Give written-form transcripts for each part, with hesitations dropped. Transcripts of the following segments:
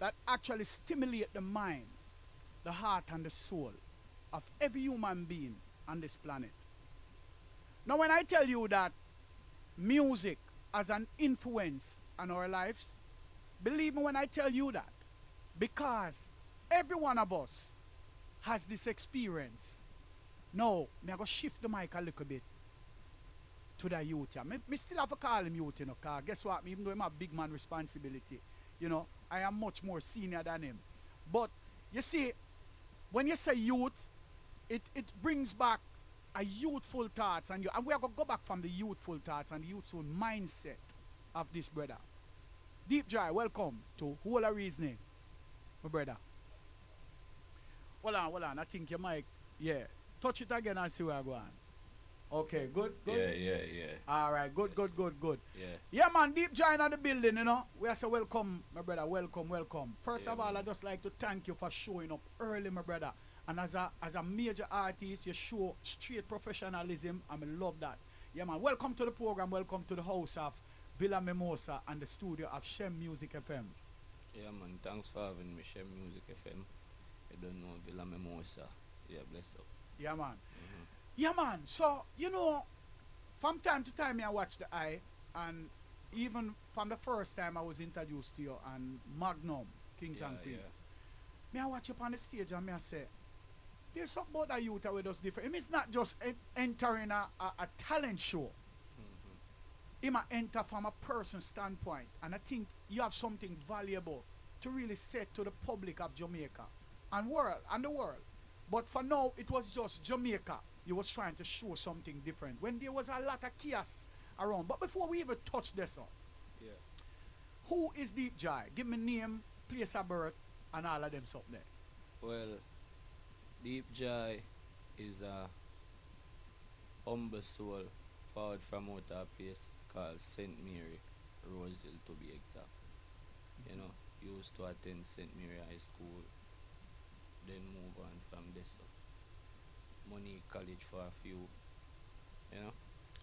that actually stimulate the mind, the heart, and the soul of every human being on this planet. Now, when I tell you that music has an influence on our lives, believe me when I tell you that, because every one of us has this experience. Now, me I go shift the mic a little bit to the youth. Yeah. Me still have to call him youth, you know, because guess what? Even though I'm a big man responsibility, you know, I am much more senior than him. But you see, when you say youth, it brings back a youthful thoughts, and we are going to go back from the youthful thoughts and the youthful mindset of this brother. Deep Joy, welcome to Whole of Reasoning, my brother. Hold on. I think your mic, yeah. Touch it again and see where I go on. Okay, good. Yeah. All right, good. Yeah. Yeah, man, Deep Joy in the building, you know. We are say welcome, my brother, welcome. First Yeah, of all, man. I just like to thank you for showing up early, my brother. And as a major artist, you show straight professionalism, and I love that. Yeah, man, welcome to the program, welcome to the house of Villa Mimosa and the studio of Shem Music FM. Yeah, man. Thanks for having me, Share Music FM. I don't know Villa Mimosa. Yeah, bless up. Yeah, man. Mm-hmm. Yeah, man. So, you know, from time to time, I watch the eye, and even from the first time I was introduced to you and Magnum, Kings Yeah, and Queens, yeah. me I watch up on the stage and me I say, there's something about the youth that we does different. It's not just entering a talent show. Mm-hmm. It might enter from a person's standpoint, and I think you have something valuable to really say to the public of Jamaica and the world. But for now, it was just Jamaica. You was trying to show something different when there was a lot of chaos around. But before we even touch this on, Yeah. who is Deep Joy? Give me name, place of birth, and all of them something there. Well, Deep Joy is a humble soul forward from out a place called St. Mary, Rosehill to be exact. You know, used to attend St. Mary High School, then move on from this. Money college for a few, you know.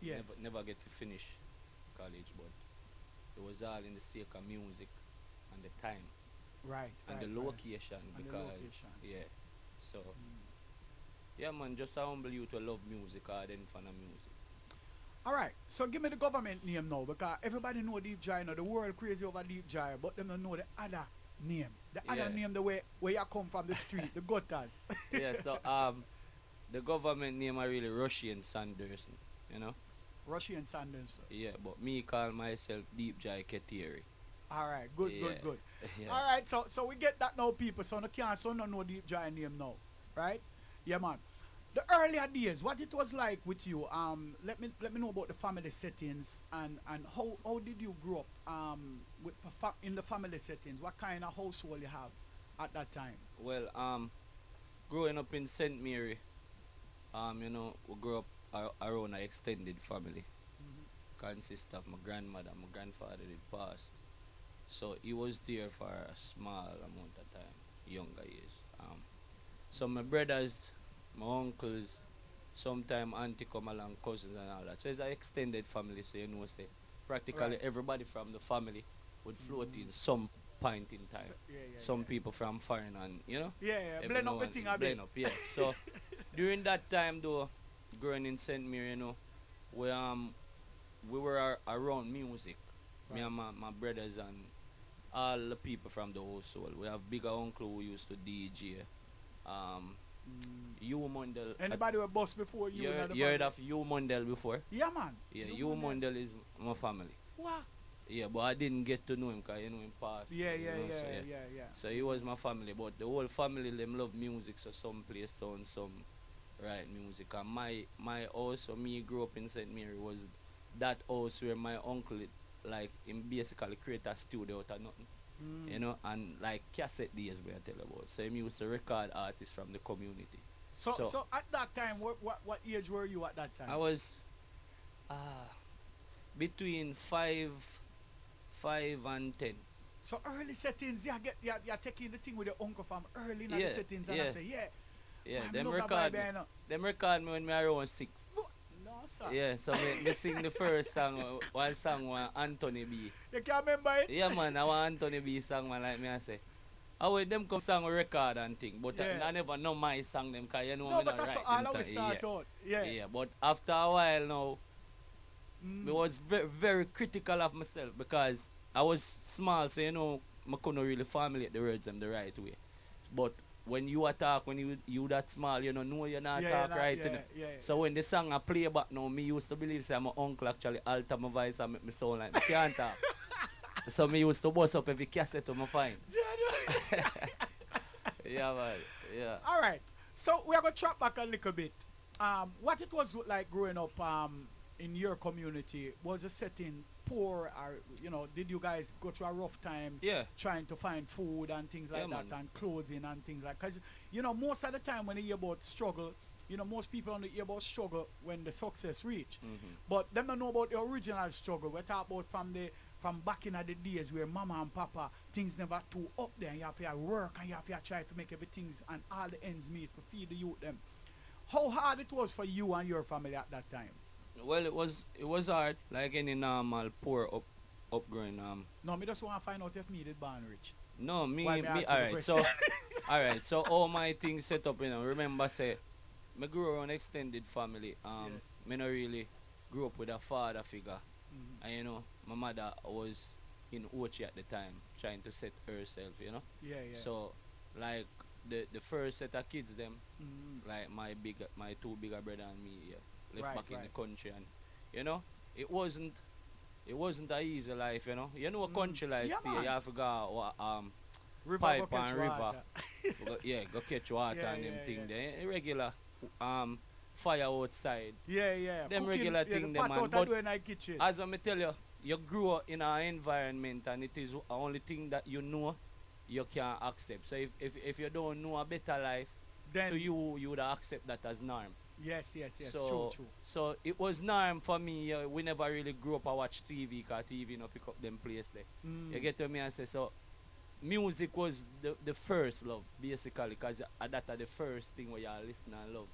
Yes. Never get to finish college, but it was all in the sake of music and the time Right. and the right. location And the because location. yeah. So Mm. yeah, man, just a humble you to love music or then fan of music. All right. So give me the government name now, because everybody know Deep Joy now. The world crazy over Deep Joy, but them don't know the other name. The other Yeah. name, the way where you come from the street, the gutters. Yeah, so the government name are really Russian Sanderson, you know? Russian Sanders. Yeah, but me call myself Deep Joy Ketiri. All right. Good. Yeah. Yeah. All right. So we get that now, people. So no can't so no know Deep Joy name now, right? Yeah, man. The earlier days, what it was like with you. Let me know about the family settings and how did you grow up in the family settings. What kind of household you have at that time? Well, growing up in St. Mary, you know, we grew up around an extended family. Mhm. Consist of my grandmother, my grandfather did pass. So he was there for a small amount of time, younger years. So my brothers, my uncles, sometime auntie come along, cousins and all that. So it's an extended family, so you know say practically Right. everybody from the family would float Mhm. in some point in time. Yeah. Some people from foreign and you know Yeah. Blend up the everyone thing a bit. blend up, yeah. So during that time though, growing in St. Mary, you know, we were around music. Me Right. and my brothers and all the people from the household. We have bigger uncle who used to DJ. Um, Mm. U Mundell. Anybody were boss before you? in the You heard family? of U Mundell before? Yeah, man. Yeah, You U won that. Mundell is my family. What? Yeah, but I didn't get to know him because you know him passed. Yeah, you yeah, know, yeah, so, yeah. So he was my family, but the whole family them love music, so some play sound, some write music. And my house, so me grew up in St. Mary was that house where my uncle like him basically create a studio out of nothing. Mm. You know, and like cassette days we I tell about. So him used to record artists from the community. So at that time, what age were you at that time? I was uh between five and 10. So early settings, you're taking the thing with your uncle from early in the Yeah, settings, and I yeah. say, yeah. Yeah, man, them look at record vibe me. here now. Them record me when me around 6. No, sir. Yeah, so me sing the first song, one song was Anthony B. You can't remember it? Yeah man, I want Anthony B song man like me I say. I with them come song record and thing, but Yeah. I never know my song them, cause you know No, me but not that's write all them how we yeah. start out. Yeah. Yeah, but after a while now, I Mm. was very, very critical of myself because I was small, so you know, I couldn't really formulate the words them the right way. But when you attack, when you that small, you know you're not Yeah, talk right, yeah, you know. yeah. So when the song I play back now, me used to believe say my uncle actually alter my voice and make me sound like me can't talk. So me used to bust up every cassette to my find. Yeah, man. Yeah. All right. So we are gonna track back a little bit. What it was like growing up in your community, was the setting poor, or did you guys go through a rough time Yeah. trying to find food and things like Yeah, that, man. and clothing and things like? Because most of the time when you hear about struggle, most people only hear about struggle when the success reach, Mm-hmm. but them don't know about the original struggle. We talk about from back in the days where mama and papa things never too up there, and you have to work and you have to try to make everything and all the ends meet for feed the youth them. How hard it was for you and your family at that time? Well, it was hard, like any normal poor upgrowing. No, me just want to find out if me did born rich. No, Why me me me. ask you All the right, question? so all right, so all my things set up. Remember say, me grew around extended family. Yes. Me not really grew up with a father figure, Mhm. and my mother was in Ochi at the time, trying to set herself. Yeah, yeah. So, like the first set of kids them, Mhm. like my two bigger brother and me, yeah, left Right, back in the right. country, and you know it wasn't it wasn't a easy life. A country life Yeah, stay, you man. have to go River go pipe catch and river, water. yeah, go catch water Yeah, and them yeah, thing yeah. there, irregular fire outside, Yeah, yeah. them Cooking, regular yeah, the thing them, pot man. out I But do in the kitchen. as I me tell you, you grew up in an environment and it is the only thing that you can accept. So if you don't know a better life, to Then, you would accept that as norm. yes, yes, yes. True, So true. so it was norm for me. We never really grew up. I watch TV because TV no pick up them place there. You Mm. get to me and say so. Music was the first love basically, because that are the first thing where you listen and love.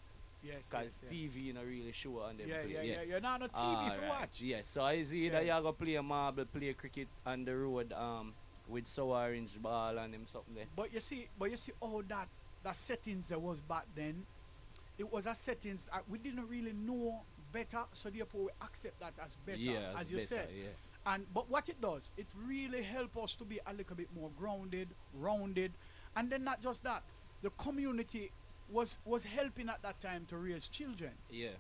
Yes, Cause yes, yes. TV no really show on them Yeah, play. yeah, Yeah. yeah. You're not on a TV if you Alright. watch. Yeah. So it's either Yeah. you go play marble, play cricket on the road with so orange ball and them something there. But you see all that settings that was back then. It was a settings we didn't really know better, so therefore we accept that as better, Yeah, it's as you better, said. yeah. But what it does, it really help us to be a little bit more grounded, rounded, and then not just that, the community was helping at that time to raise children. Yeah.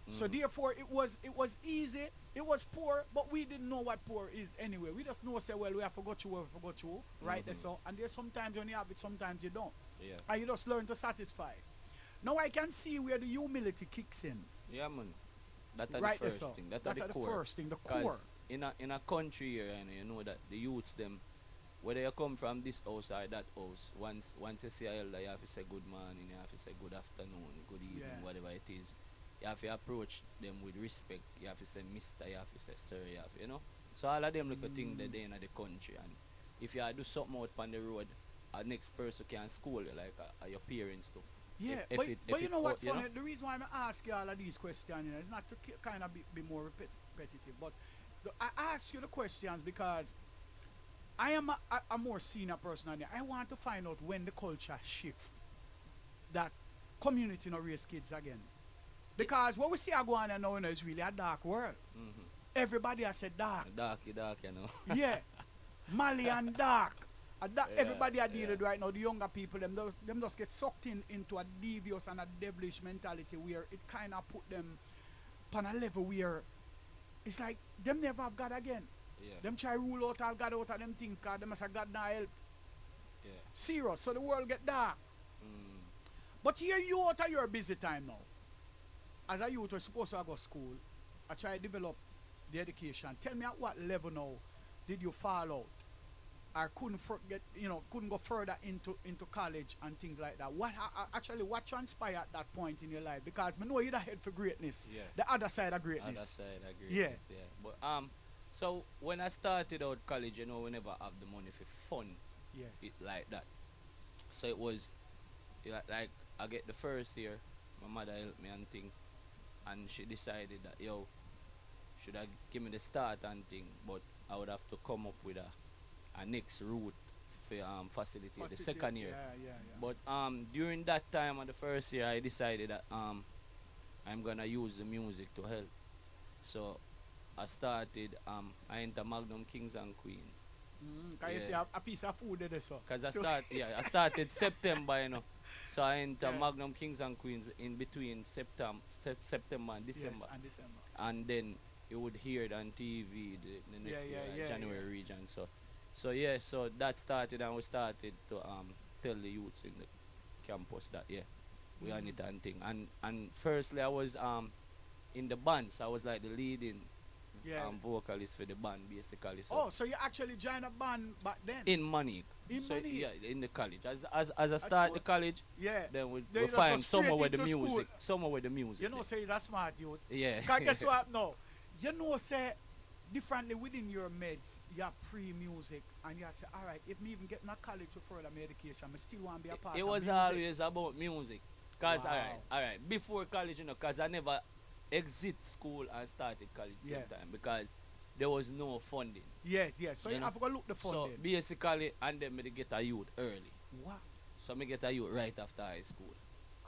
So Mhm. therefore it was easy. It was poor, but we didn't know what poor is anyway. We just know say, well, we have to go through, we have to go through, right there. Mhm. So and there's sometimes when you have it, sometimes you don't, Yeah. and you just learn to satisfy. Now I can see where the humility kicks in. Yeah, man. That are Right the there, first so thing. That are that the are the core. first thing, the core. Cause in a country here, you know that the youths them, whether you come from this house or that house, once you see a elder, you have to say good morning, you have to say good afternoon, good evening, Yeah. whatever it is. You have to approach them with respect. You have to say Mister, you have to say Sir, So all of them little things that they in the country, and if you do something out on the road, a next person can school you like your parents do. Yeah, If it but if you it know what you know? funny? The reason why I ask you all of these questions, is not to kind of be more repetitive, but I ask you the questions because I am a more senior person than you. I want to find out when the culture shift, that community no raise kids again. Because what we see are going on now, is really a dark world. Mm-hmm. Everybody has said dark. Dark, Yeah, Mali and dark. Yeah, Everybody are dealing yeah. with right now, the younger people, them just get sucked into a devious and a devilish mentality where it kind of put them on a level where it's like them never have God again. Yeah. Them try rule out all God out of them things because them as a God not help. Yeah. Serious, so the world get dark. Mm. But here you out of your busy time now. As a youth, we're supposed to go to school. I try to develop the education. Tell me at what level now did you fall out? Or couldn't go further into college and things like that. What transpired at that point in your life? Because I know you're head for greatness. Yeah. The other side of greatness. Other side, I agree. Yeah. Yeah. But so when I started out college, we never have the money for fun. Yes. It like that. So it was like I get the first year, my mother helped me and thing, and she decided that should I give me the start and thing, but I would have to come up with a next route for facilitate the Positive. second year. Yeah, yeah, yeah. But during that time on the first year, I decided that I'm gonna use the music to help. So I started I enter Magnum Kings and Queens. Can you see Yeah. a piece of food there, so? Cause I started September, So I enter Yeah. Magnum Kings and Queens in between September and Yes, December. and December. And then you would hear it on TV the Yeah, next year, yeah, like yeah, January yeah. region. So yeah, so that started and we started to tell the youths in the campus that yeah, we on it and thing. And firstly I was in the band, so I was like the leading Yeah. vocalist for the band basically. So Oh, so you actually joined a band back then? in Manic. In So Manic? yeah, in the college. As I start cool. the college, Yeah. then we Then you just find go straight somewhere with the into music. school. Somewhere with the music. You know, say he's a smart youth. Yeah. Because guess what now? You know, say, differently within your meds, you have pre-music, and you say, all right, if me even get in a college for further my education, I still want to be a part It of was music. always about music. Cause Wow. alright. Before college, cause I never exit school and started college same Yeah. time because there was no funding. Yes, yes. So You you know? have to go look the So funding. basically, and then me to get a youth early. What? So me get a youth right after high school.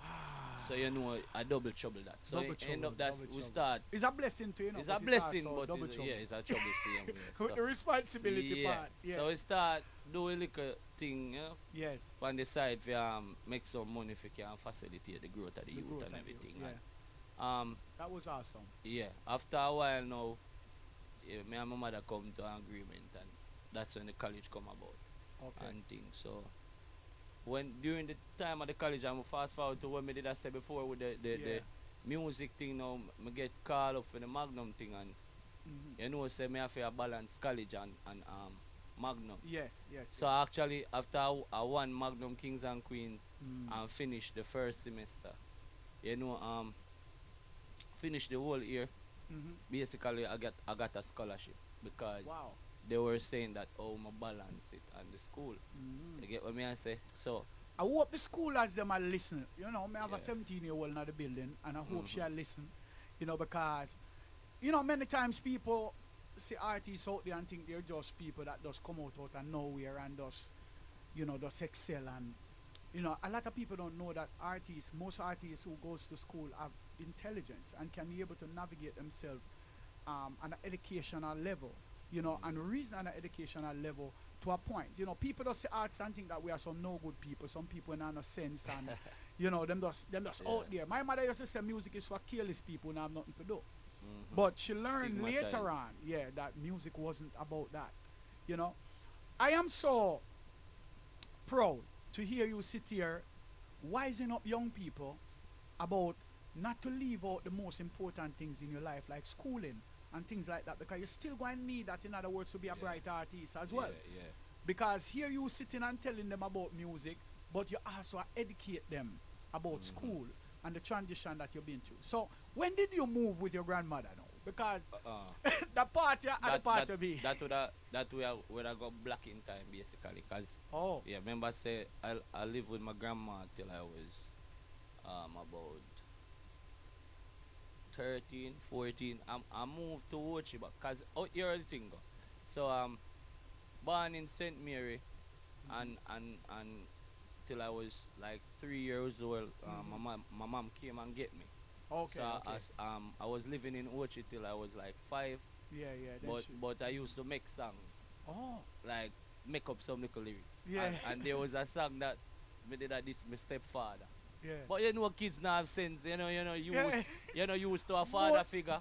Ah. So I double trouble that. So Double end trouble, up that double we trouble. start. It's a blessing to you know. It's but a blessing, also but double it's, trouble. yeah, it's a trouble same way. With the responsibility yeah. part. Yeah. So we start doing little thing, yes. on the side for make some money if you can facilitate the growth of the, The youth growth and of everything. you, And, yeah. That was awesome. yeah, after a while now, yeah, me and my mother come to an agreement and that's when the college come about Okay. and things. So when during the time of the college, I'm fast forward to what me did I say before with the Yeah. music thing now, me get called up for the Magnum thing and Mhm. you know say me have to balance college and Magnum. Yes, yes. So actually after I won Magnum Kings and Queens Mm. and finished the first semester, finished the whole year. Mhm. Basically I got a scholarship because Wow. they were saying that my balance it and the school. Mhm. You get what me I say? So I hope the school has them a listen. You know, me have a Yeah. 17-year-old in the building, and I hope Mhm. she'll listen. You know, because, you know, many times people see artists out there and think they're just people that just come out of nowhere and just, you know, just excel. And, you know, a lot of people don't know that most artists who goes to school have intelligence and can be able to navigate themselves on an educational level, you know, and reason on an educational level to a point. You know, people just say arts and think that we are some no good people, some people in no sense and you know, them just Yeah. out there. My mother used to say music is for careless people and have nothing to do. mhm. But she learned later Stigmatized. on, yeah, that music wasn't about that. You know? I am so proud to hear you sit here wising up young people about not to leave out the most important things in your life, like schooling and things like that, because you're still going to need that, in other words, to be a Yeah. bright artist as well. Yeah, yeah. Because here you sitting and telling them about music, but you also educate them about school and the transition that you've been through. So when did you move with your grandmother now? Because the party and the party be. would I got black in time basically, cause Oh. yeah, remember say I lived with my grandma till I was about 13, 14. I moved to Ochi, but cause out here the thing go. So born in St. Mary, and till I was like 3 years old. My mom came and get me. Okay. So Okay. I was living in Ochi till I was like 5, Yeah, yeah. then she- but I used to make songs, oh. like make up some little lyrics. Yeah. And there was a song that me did this my stepfather. Yeah. But you know kids now have sense, you Yeah. you used to a father Mo- figure.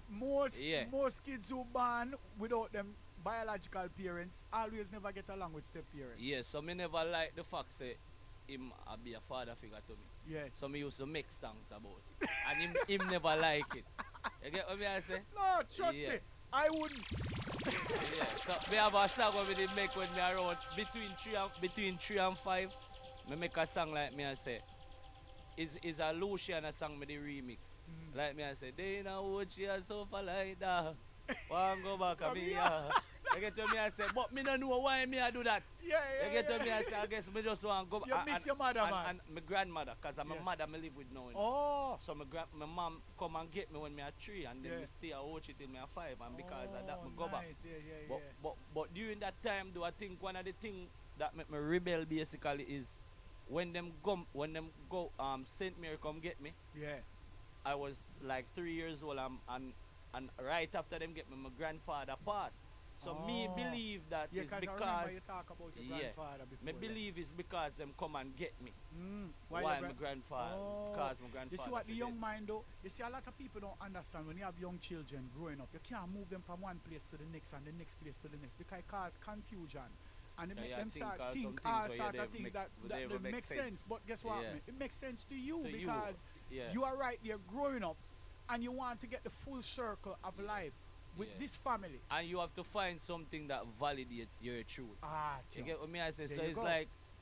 Yeah. Most kids who born without them biological parents always never get along with step parents. Yeah, so me never like the fact say him be a father figure to me. Yes. So me used to make songs about it. And him never like it. You get what me I say? No, trust Yeah. me. I wouldn't. Yeah, so me have a song what me did make when me around between 3 and 5. Me make a song like me I say. Is a Lucian a song me the remix. Mhm. Like me I say, they know what she has so for like that. One go back a Come me here. You get to me I say, but me don't know why me I do that. Yeah, yeah. You get to yeah. me I say, I guess me just want to go You miss your mother, man. and my grandmother, cause I'm Yeah. a mother me live with now. Oh. So my mom come and get me when me a 3 and then Yeah. me stay at Ochi till me a 5 and because of that me Oh, go back. nice. Yeah, yeah, But, yeah. but during that time, do I think one of the thing that make me rebel basically is when them go Saint Mary come get me. Yeah. I was like 3 years old, and right after them get me, my grandfather passed. So me Oh. believe that Yeah, is because I because remember you talk about your yeah, grandfather before. me yeah. believe it's because them come and get me. Why Why your my gran- grandfather? Oh. Because my You grandfather. see what the fi young dead. mind do? You see a lot of people don't understand when you have young children growing up, you can't move them from one place to the next and the next place to the next because it cause confusion. And it Yeah, make yeah, them think start all think some things all where you sort of never things make- that, would that never don't make make sense. sense. But guess what? Yeah. Man? It makes sense to you To you, because yeah. you are right there growing up and you want to get the full circle of life with Yeah. this family. And you have to find something that validates your truth. Ah, You Joe. get what me I say? There So you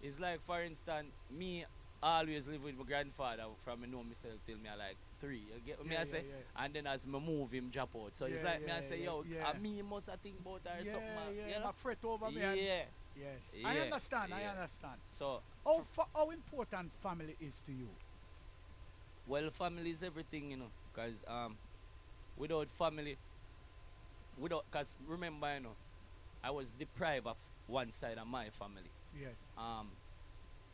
it's go. like for instance, me always live with my grandfather from me know myself till me I like 3. You get what me Yeah, I say? yeah. And then as me move him drop out. So it's Yeah, like me I yeah, say, yeah, yo, yeah. me must I think about her or Yeah, something. yeah, You know? my fret over me. and- Yeah. Yes. I Yeah, understand, I yeah. understand. So How important family is to you? well, family is everything, cause without family, cause remember, I was deprived of one side of my family. Yes.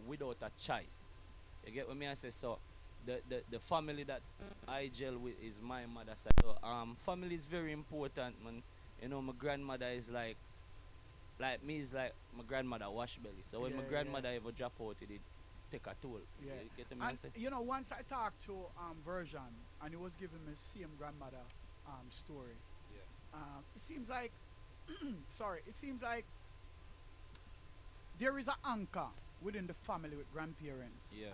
Without a choice. You get what me I say? So the family that I gel with is my mother side. So family is very important, man. My grandmother is like me is like my grandmother wash belly. So when my Yeah, grandmother ever drop out, it did take a toll. Yeah. You get what me I And say? once I talked to Version and he was giving me same grandmother story. It seems like it seems like there is an anchor within the family with grandparents. Yeah.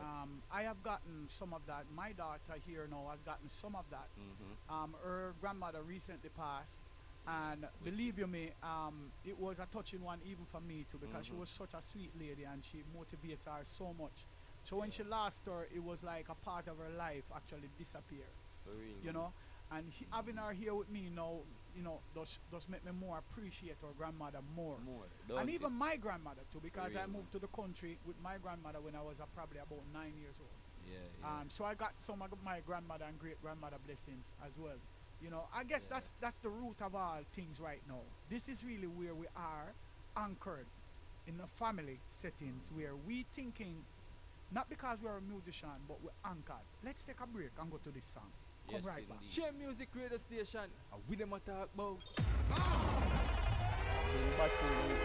I have gotten some of that. My daughter here now has gotten some of that. Mm-hmm. Her grandmother recently passed, and believe you me, it was a touching one even for me too because she Mhm. was such a sweet lady and she motivates her so much. So when Yeah. she lost her, it was like a part of her life actually disappeared. For real. You know, and having her here with me now, does make me more appreciate her grandmother more. More. And don't even it? my grandmother too, because I real, moved to the country with my grandmother when I was probably about 9 years old. Yeah, yeah. So I got some of my grandmother and great grandmother blessings as well. I guess Yeah. that's the root of all things right now. This is really where we are anchored in the family settings where we thinking not because we're a musician but we're anchored. Let's take a break and go to this song. Come Yes, right back. indeed. Share Music Radio Station. And we them a talk about. Been battling this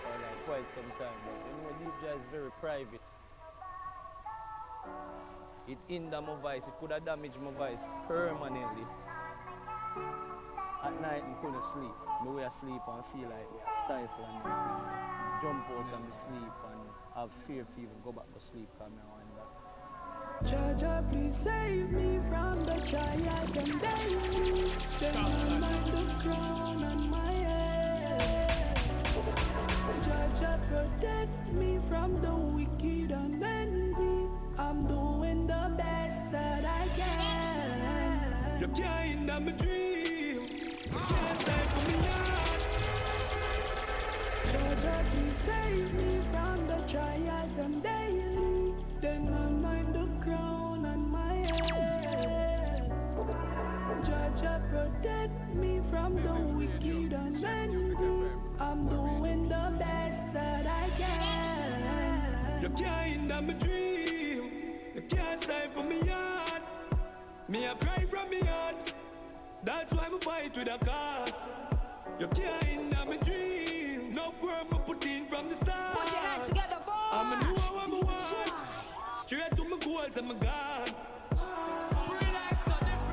for like quite some time, but Deep Jai is very private. It hinder my voice, it could have damaged my voice permanently. At night I couldn't sleep. Me way I sleep and feel like stifle and jump out and sleep and have fear even go back to sleep because I wind back. Jaja, please save me from the trials and daily. Send my mind the crown on my head. Jaja, protect me from the wicked and envy. I'm doing the best that I can. You can't hinder my dream. You can't stifle me heart. Jaja, please save me from the trials and daily. Then my mind the crown on my head. Jaja, protect me from the wicked and envy. I'm doing the best that I can. You can't hinder my dream. You can't stifle me heart. Me a cry from me heart. That's why I fight with a cause. You can't hinder my dream. No work I put in from the start. Put your hands together, boy. I'm a know what I want. Straight to my goals and my God.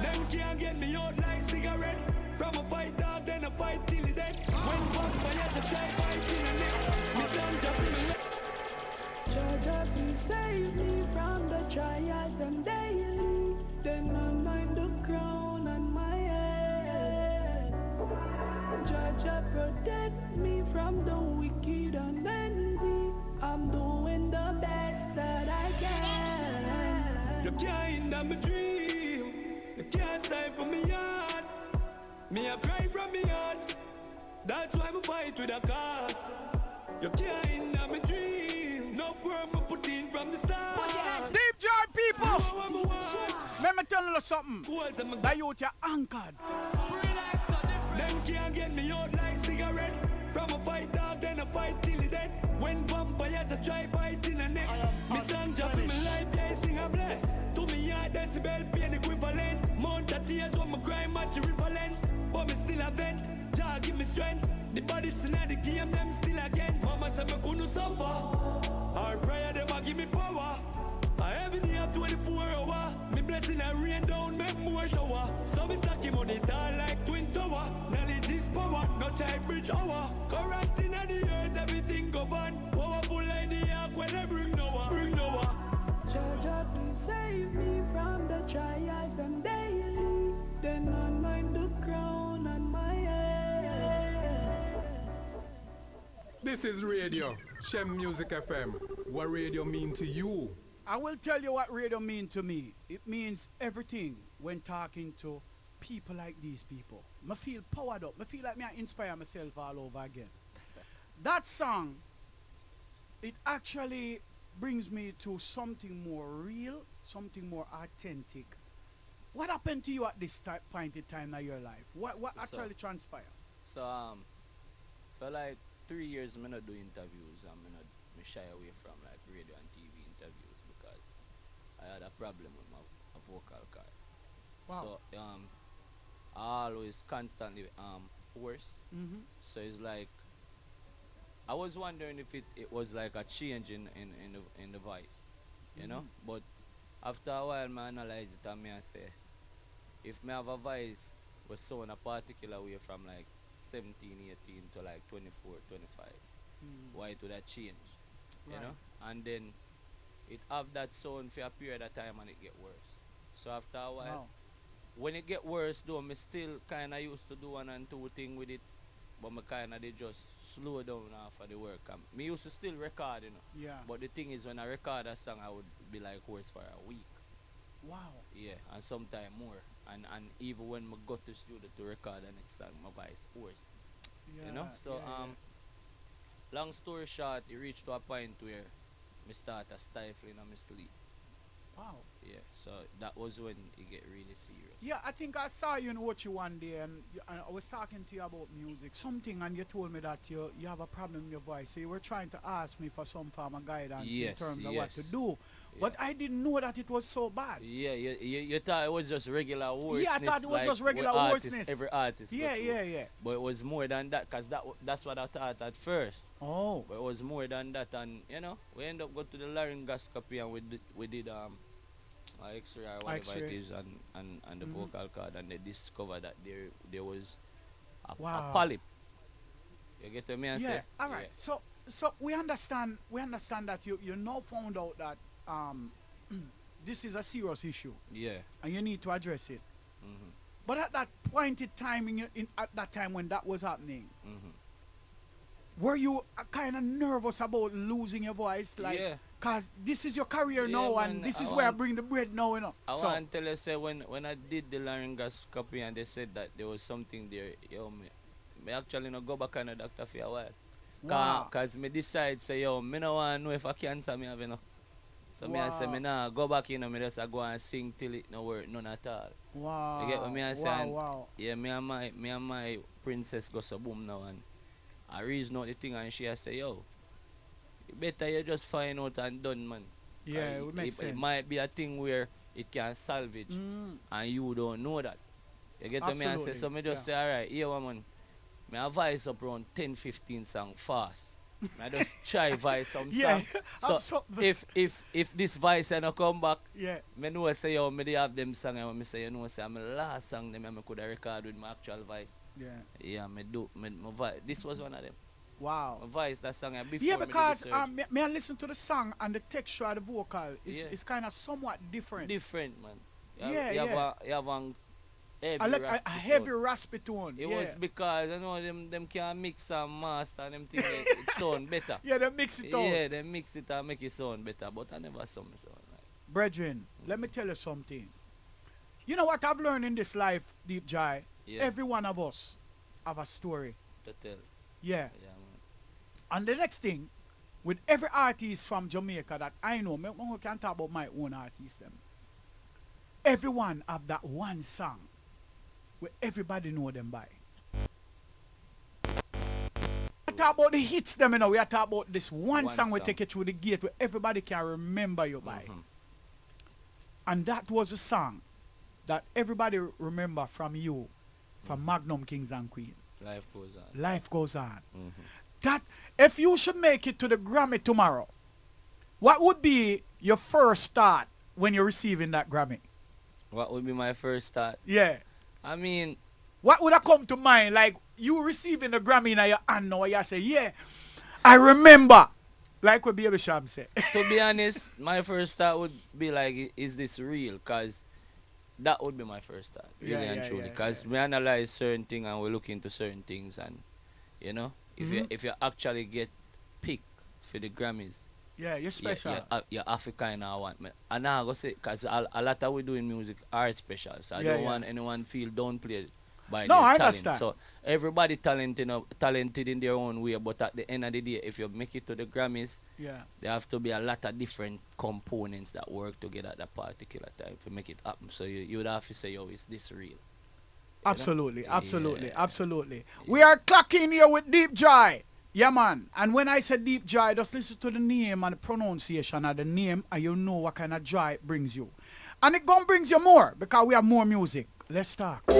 Them can't get me out like cigarette. From a fight dog, then a fight till it dead. When vampires a try fighting a neck, me done jumping me. Jaja, please save me from the trials and daily. Then my mind the crown on my head. Jaja, protect me from the wicked and envy. I'm doing the best that I can. You can't hinder my dream. You can't stifle me heart. Me a cry from me heart. That's why I fight with a cause. You can't hinder my dream. No work I put in from the start. Put your hands Deep Joy people! Know what I want. Let me tell you something. Goals and my That youth you're anchored. Them can't get me out like cigarette. From a fight dog, then a fight till the death. When vampires a try biting a neck. Me ganja for me life, yeah, sing a bless. To me, yeah, decibel pain equivalent. Mount of tears when my crime match equivalent. But me still a vent, Jah give me strength. The body's in the game, them still again. Mama say me couldn't suffer. Our prayer, them a give me power. Every day of 24 hours, me blessing a rain down, make more shower. So me stacking money tall like Twin Tower. Knowledge is power, no child bridge hour. Correct in the earth, everything govern. Powerful like the ark when they bring Noah. Bring Noah. Jaja, please save me from the trials them daily. Then anoint the crown on my head. This is radio, Shem Music FM. What radio mean to you? I will tell you what radio mean to me. It means everything when talking to people like these people. I feel powered up. I feel like I inspire myself all over again. That song, it actually brings me to something more real, something more authentic. What happened to you at this point in time in your life? What So- actually transpired? So for like 3 years, me not do interviews and me shy away from like radio and TV interviews because I had a problem with my vocal cord. Wow. So I always constantly hoarse. Mm-hmm. So it's like I was wondering if it was like a change in the voice, you know. But after a while, I analyze it and I say, if me have a voice was sound a particular way from like 17, 18 to like 24, 25, why it would have changed, you Right. know? And then it have that sound for a period of time and it get worse. So after a while, Wow. when it get worse though, me still kind of used to do one and two thing with it, but me kind of they just slow down after the work. Me used to still record, you know. Yeah. But the thing is, when I record a song, I would be like hoarse for a week. Wow. Yeah, and sometime more. And even when I go to studio to record the next song, my voice hoarse. Yeah, You know? So yeah, long story short, it reached to a point where me start a stifling on my sleep. Wow. Yeah. So that was when it get really serious. Yeah, I think I saw you in Watch You one day, and I was talking to you about music, something, and you told me that you have a problem in your voice. So you were trying to ask me for some form of guidance Yes, in terms of what yes. to do. But Yeah. I didn't know that it was so bad. Yeah, you thought it was just regular hoarseness. Yeah, I thought it was like just regular what artists- hoarseness. Every artist. Yeah, go through. yeah, yeah. But it was more than that, cause that's what I thought at first. Oh. But it was more than that, and you know, we end up go to the laryngoscopy and we did X-ray or whatever X-ray. it is, and the Mhm. vocal cord, and they discovered that there was a Wow. polyp. You get what me and Yeah. say? All right. So we understand that you now found out that this is a serious issue Yeah. and you need to address it. Mhm. But at that point in time, at that time when that was happening, Mhm. were you kind of nervous about losing your voice? Like, Yeah. cause this is your career Yeah, now, man, and this I is where I want- bring the bread now, you know. I So, want to tell you, say when I did the laryngoscopy and they said that there was something there, yo, me actually no go back on the doctor for a while. wow. Cause me decide say yo, me no want know if I cancer me have, you know. So me I say Wow. me nah go back, you know, me just a go and sing till it no work none at all. Wow. You get what me I say? Wow, And wow. Yeah, me and my princess go so boom now, and I reason out the thing and she a say yo, it better you just find out and done, man. Yeah, And it makes sense. It might be a thing where it can salvage and you don't know that. You get what me I say? Absolutely, So me just say, alright, here one man. Me a voice up around 10-15 song fast. I just try voice some Yeah, song. So if this voice ain't come back, Yeah. me know say yo, me dey have them song and me say you know say my last song them I could have record with my actual voice. Yeah. Yeah, me do my voice. This was one of them. Wow. My voice that song before Yeah, me do the because surgery. me I listen to the song and the texture of the vocal is Yeah. is kind of somewhat different. different, man. Yeah, you have yeah. you have a heavy I like raspy a tone. heavy raspy tone. It yeah. was because you know them can mix and master and them things it sound better. Yeah, they mix it out. Yeah, they mix it and make it sound better, but I never saw me sound like. Brethren, let me tell you something. You know what I've learned in this life, Deep Jai? Yeah. Every one of us have a story. To tell. Yeah. Yeah, man. And the next thing, with every artist from Jamaica that I know, me can talk about my own artists them. Everyone have that one song where everybody know them by. talk about the hits them, you know. We are talking about this one One song we song. take you through the gate where everybody can remember you by. Mhm. And that was a song that everybody remember from you, from Magnum Kings and Queens. Life goes on. Life goes on. Mhm. That if you should make it to the Grammy tomorrow, what would be your first thought when you're receiving that Grammy? What would be my first thought? Yeah. I mean, What would have come to mind? Like you receiving the Grammy in your hand now, you say, yeah, I remember. Like what Baby Sham said. to be honest, my first thought would be like, is this real? Because that would be my first thought, really Yeah, and yeah, truly. yeah, Because we analyze certain things and we look into certain things, and you know, Mhm. if you actually get picked for the Grammys, Yeah, you're special. you're African I want me. And now I go say, because a lot of we do in music are special, so I Yeah, don't yeah. want anyone feel downplayed by No, their I talent. understand. So everybody talented in their own way, but at the end of the day, if you make it to the Grammys, Yeah. there have to be a lot of different components that work together at that particular time to make it happen. So you would have to say, yo, is this real? Absolutely, Yeah. absolutely, absolutely. We are clocking here with Deep Joy. Yeah, man. And when I say Deep Joy, just listen to the name and the pronunciation of the name, and you know what kind of joy it brings you. And it gonna brings you more because we have more music. Let's talk. Third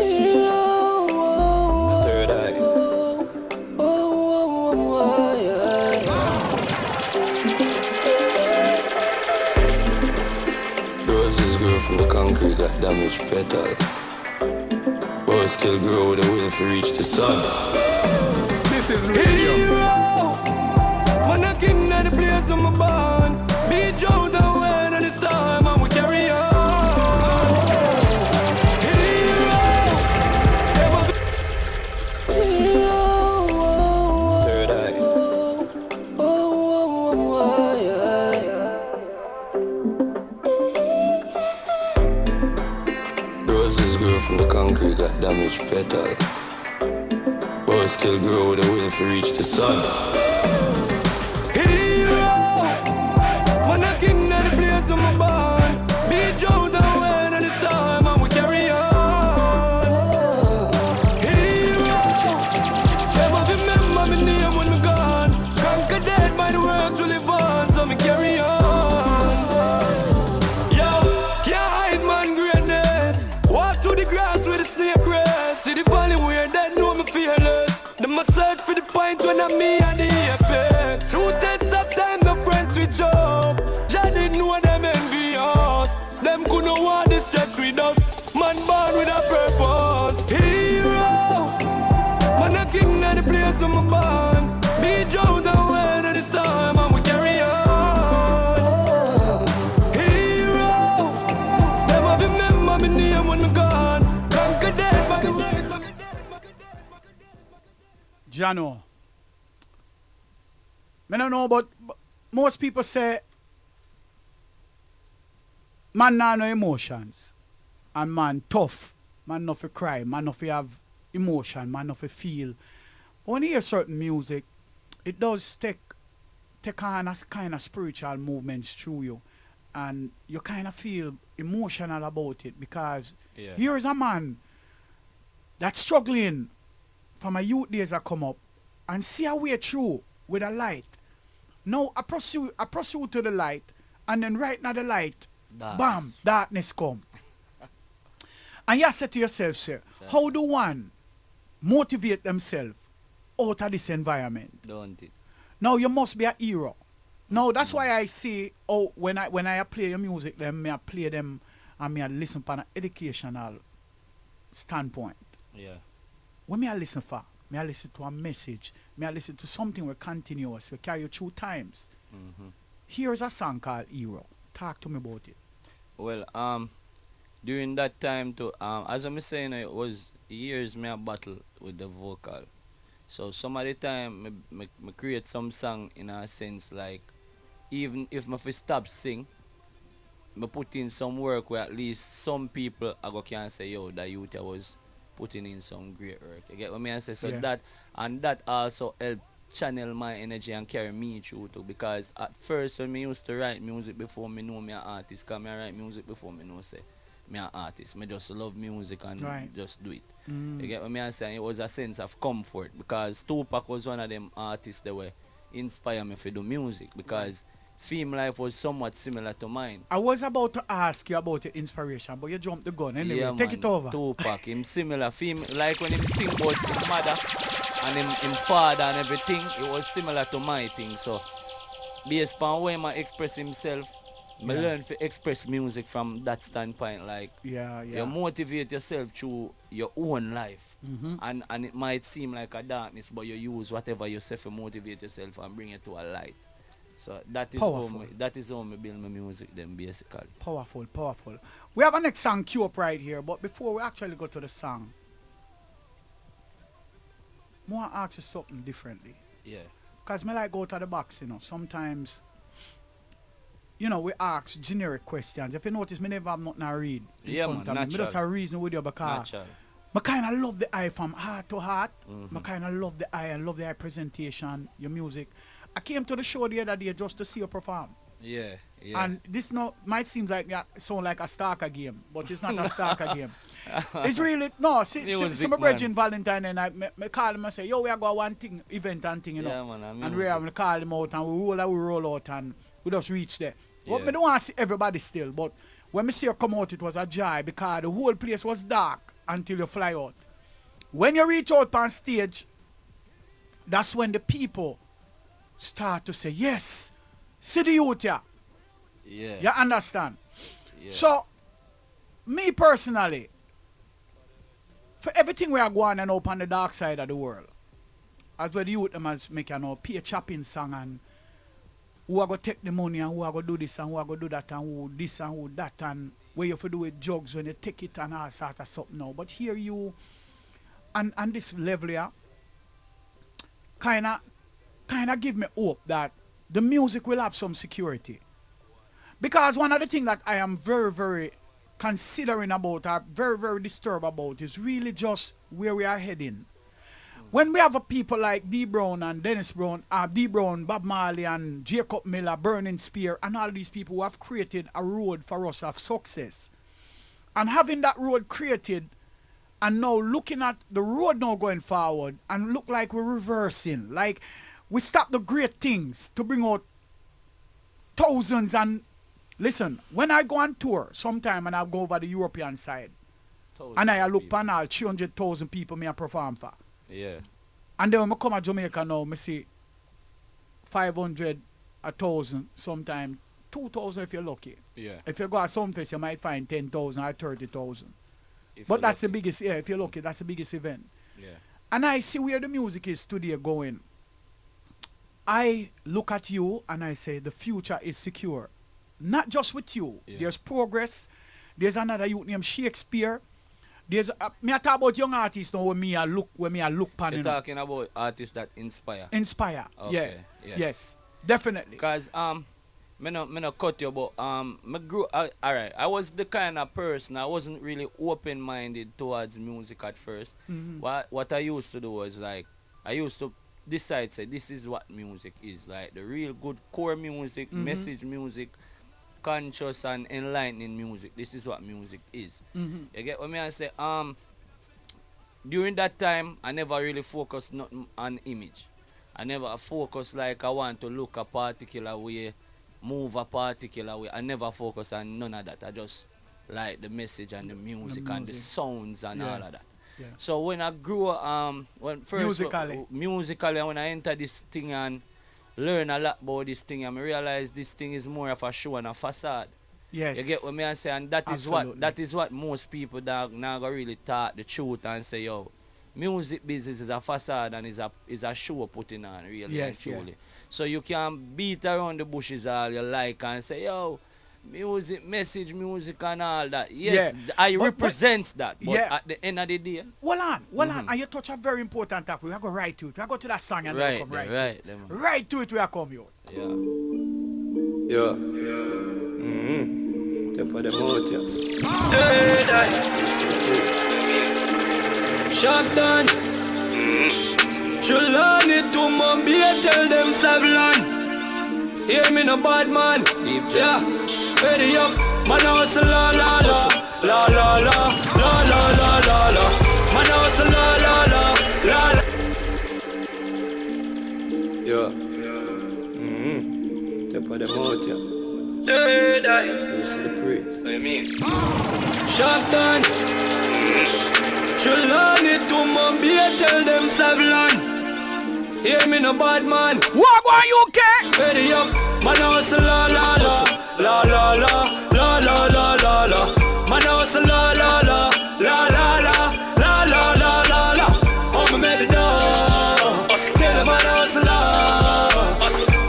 eye. Roses grow from the concrete, got damaged petals. But still grow with a will to reach the sun. This is radio. Man, I king of the place on my bond. Be Joe the way of this time, and we carry on. Third eye. Roses grow from the concrete, got damaged petals. But still grow with a will to reach the sun. Man, I king of the place on my bond. Be Joe the way of this time, and we carry on. Never remember my name when we gone. Conquer dead by the works we live on, so me carry on. Yo, can't hide man greatness. Walk through the grass with a snake rest. See the valley where they know me fearless. Them a search for the point when I'm me and the apex. Through test of time, the friends we jump. Jah didn't know them envy us. Them couldn't want this stretch with us. Man born with a purpose. Hero. Man a king of the place on my bond. Be Joe the way of this time, and we carry on. Hero. Never remember my name when we gone. Conquer dead by the words of Jano. I don't know, but most people say man nah no emotions. And man tough. Man no fi cry. Man no fi have emotion. Man no fi feel. But when you hear certain music, it does take on a kind of spiritual movements through you. And you kind of feel emotional about it because Yeah. here is a man that's struggling from a youth days that come up and see a way through with a light. Now I pursue to the light, and then right now the light, bam, darkness come. And you say to yourself, sir, how do one motivate themselves out of this environment? Don't it? Now you must be a hero. Now that's why I see, oh, when I play your music, then me I play them and me I listen from an educational standpoint. Yeah. When me I listen for, me I listen to a message, me I listen to something we continuous, we carry you through times. Mm-hmm. Here's a song called Hero. Talk to me about it. Well, during that time too, as I'm saying, it was years me a battle with the vocal. So some of the time, me create some song in a sense like, even if me fi stop sing, me put in some work where at least some people I go can say, yo, that youth I was putting in some great work. You get what me I say? So Yeah. that also helped channel my energy and carry me through too, because at first when me used to write music before me know me an artist, cause me I write music before me know say me an artist. Me just love music and Right. just do it. You get what me I saying? It was a sense of comfort because Tupac was one of them artists that were inspire me to do music because Fame Life was somewhat similar to mine. I was about to ask you about your inspiration, but you jumped the gun. Anyway, Yeah, take man, it over. Tupac, him similar. Fame, like when him sing about his mother and him father and everything, it was similar to my thing. So, based on way I express himself, I Yeah. learn to express music from that standpoint. Like, Yeah, you yeah. motivate yourself through your own life. Mm-hmm. And it might seem like a darkness, but you use whatever you say to motivate yourself and bring it to a light. So that is Powerful. that is how I build my music then basically. Powerful, powerful. We have a next song queue up right here, but before we actually go to the song, I want to ask you something differently. Yeah. Because me like go to the box, you know. Sometimes, you know, we ask generic questions. If you notice, me never have nothing to read in Yeah, front man, of me. Me just natural. a reason with you because Natural. I kind of love the eye from heart to heart. Mhm. I kind of love the eye. I love the eye presentation, your music. I came to the show the other day just to see you perform. Yeah, yeah. And this might seem like sound like a stalker game, but it's not a stalker game. It's really no. See Music, my man. brethren Valentine and I call him and say, yo, we are going one thing, event and thing, you know. Yeah, man, I And we music. have to call him out and we roll out and we just reach there. But Yeah. me don't want to see everybody still. But when me see you come out, it was a joy because the whole place was dark until you fly out. When you reach out on stage, that's when the people start to say, yes, see the youth here. Yeah. You understand? Yeah. So, me personally, for everything we are going on up on the dark side of the world, as well the youth them as make you know, pay a chopping song and who are going to take the money and who are going to do this and who are going to do that and who this and who that and where you have to do with drugs when you take it and all sort of something now. But here you, and this level here, kind of give me hope that the music will have some security. Because one of the things that I am very, very considering about, or very, very disturbed about, is really just where we are heading. When we have a people like D Brown and Dennis Brown, D Brown, Bob Marley and Jacob Miller, Burning Spear, and all these people who have created a road for us of success. And having that road created, and now looking at the road now going forward, and look like we're reversing. Like, we stop the great things to bring out thousands and listen, when I go on tour sometime and I go over the European side and I look people. on all 300,000 people me I perform for. Yeah. And then when I come to Jamaica now, I see 500, 1,000, sometimes 2,000 if you're lucky. Yeah. If you go at some place, you might find 10,000 or 30,000. If But you're that's the lucky. biggest, yeah, if you're lucky, that's the biggest event. Yeah. And I see where the music is today going. I look at you and I say the future is secure. Not just with you. Yeah. There's progress. There's another youth named Shakespeare. There's me I talk about young artists now when me I look pan You're you know. talking about artists that inspire. Inspire. Okay, Yeah. yeah. Yes. Definitely. Cause me no cut you, but me grew alright. I was the kind of person I wasn't really open minded towards music at first. Mhm. What I used to do was like I used to decide say this is what music is, like the real good core music, Mhm. message music, conscious and enlightening music. This is what music is. Mhm. You get what me I say? During that time I never really focused nothing on image. I never focused like I want to look a particular way, move a particular way. I never focus on none of that. I just like the message and the music and the music. sounds and Yeah. all of that. Yeah. So when I grew when first Musically. when I entered this thing and learn a lot about this thing, I realized this thing is more of a show and a facade. Yes. You get what me I say, and that Absolutely. is what most people that now really talk the truth and say, yo, music business is a facade and is a show putting on really Yes, and truly. So you can beat around the bushes all you like and say, yo, music, message, music and all that. Yes, Yeah. I But- represents that. But Yeah. at the end of the day, Well on. And you touch a very important topic. We are going right to it. We are going to that song and then right, come there, right to right, it. there, man. Right to it we are come you. Yeah. Yeah. Tip of them out, yeah. Hey, Shot done. Chulani to Mumbai, tell them Savlan. Hear me no bad man. Deep yeah. Ready up, man hustle all. la la la, la la la la la. Man hustle la la la, la la. Yeah. Tip of the mouth, yeah. Third eye. You see the praise. What you mean? Shotgun. Trelawney to Mumbai, tell them Savlon. Hear me no bad man. What go UK? Ready up. Man hustle la la la, la la la, la la la la la. Man hustle la la la, la la la, la la la la la. Oh me made it down. Tell them man hustle la,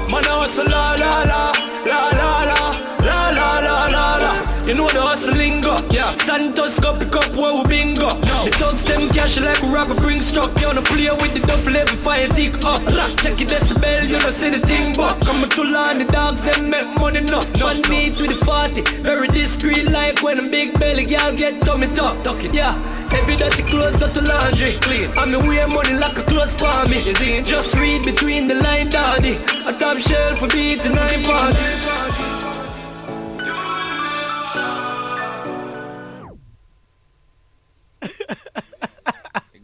man hustle la la la, la la la, la la la la la. You know the hustling go, yeah. Santos go pick up where we bingo. No. The thugs them cash like a rapper bring struck. You wanna play with the duffel every fire tick up. Check your decibel, you know see the thing buck. Come a chula and the dogs them make money enough. One beat with the 40, very discreet like when a big belly girl get tummy tuck. Tuck it, yeah. Every dirty clothes got to laundry clean. I mean wear money like a clothes for me. You see, just read between the line, daddy. A top shelf for beat and 9 party.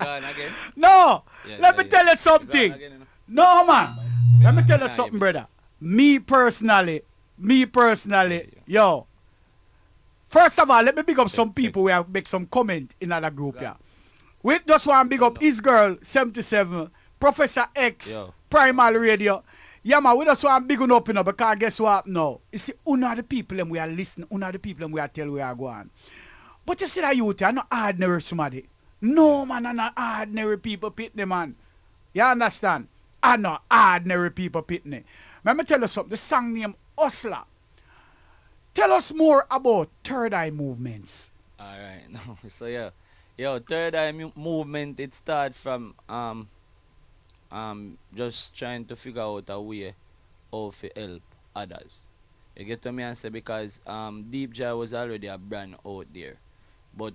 Again? No, Yeah, let me yeah, tell you yeah. something. Again, you know? No, man. Let me tell you Nah, something, you- brother. Me personally, yo. First of all, let me big up some people who have make some comment in other group here. We just want to big up his girl 77, Professor X, Yo. Primal Radio. Yeah, man, we just want to big on up, because guess what now? You see, una the people them we are listening, una the people them we are tell we are going. But you see that youth, you're not ordinary somebody. No, man, I'm not ordinary people pitney, man. You understand? I'm not ordinary people pitney. Let me tell you something. The song name Hustler. Tell us more about Third Eye Movements. Alright, no. So yeah. Yo, Third Eye Movement, it started from just trying to figure out a way how to help others. You get to me and say, because Deep Jai was already a brand out there. But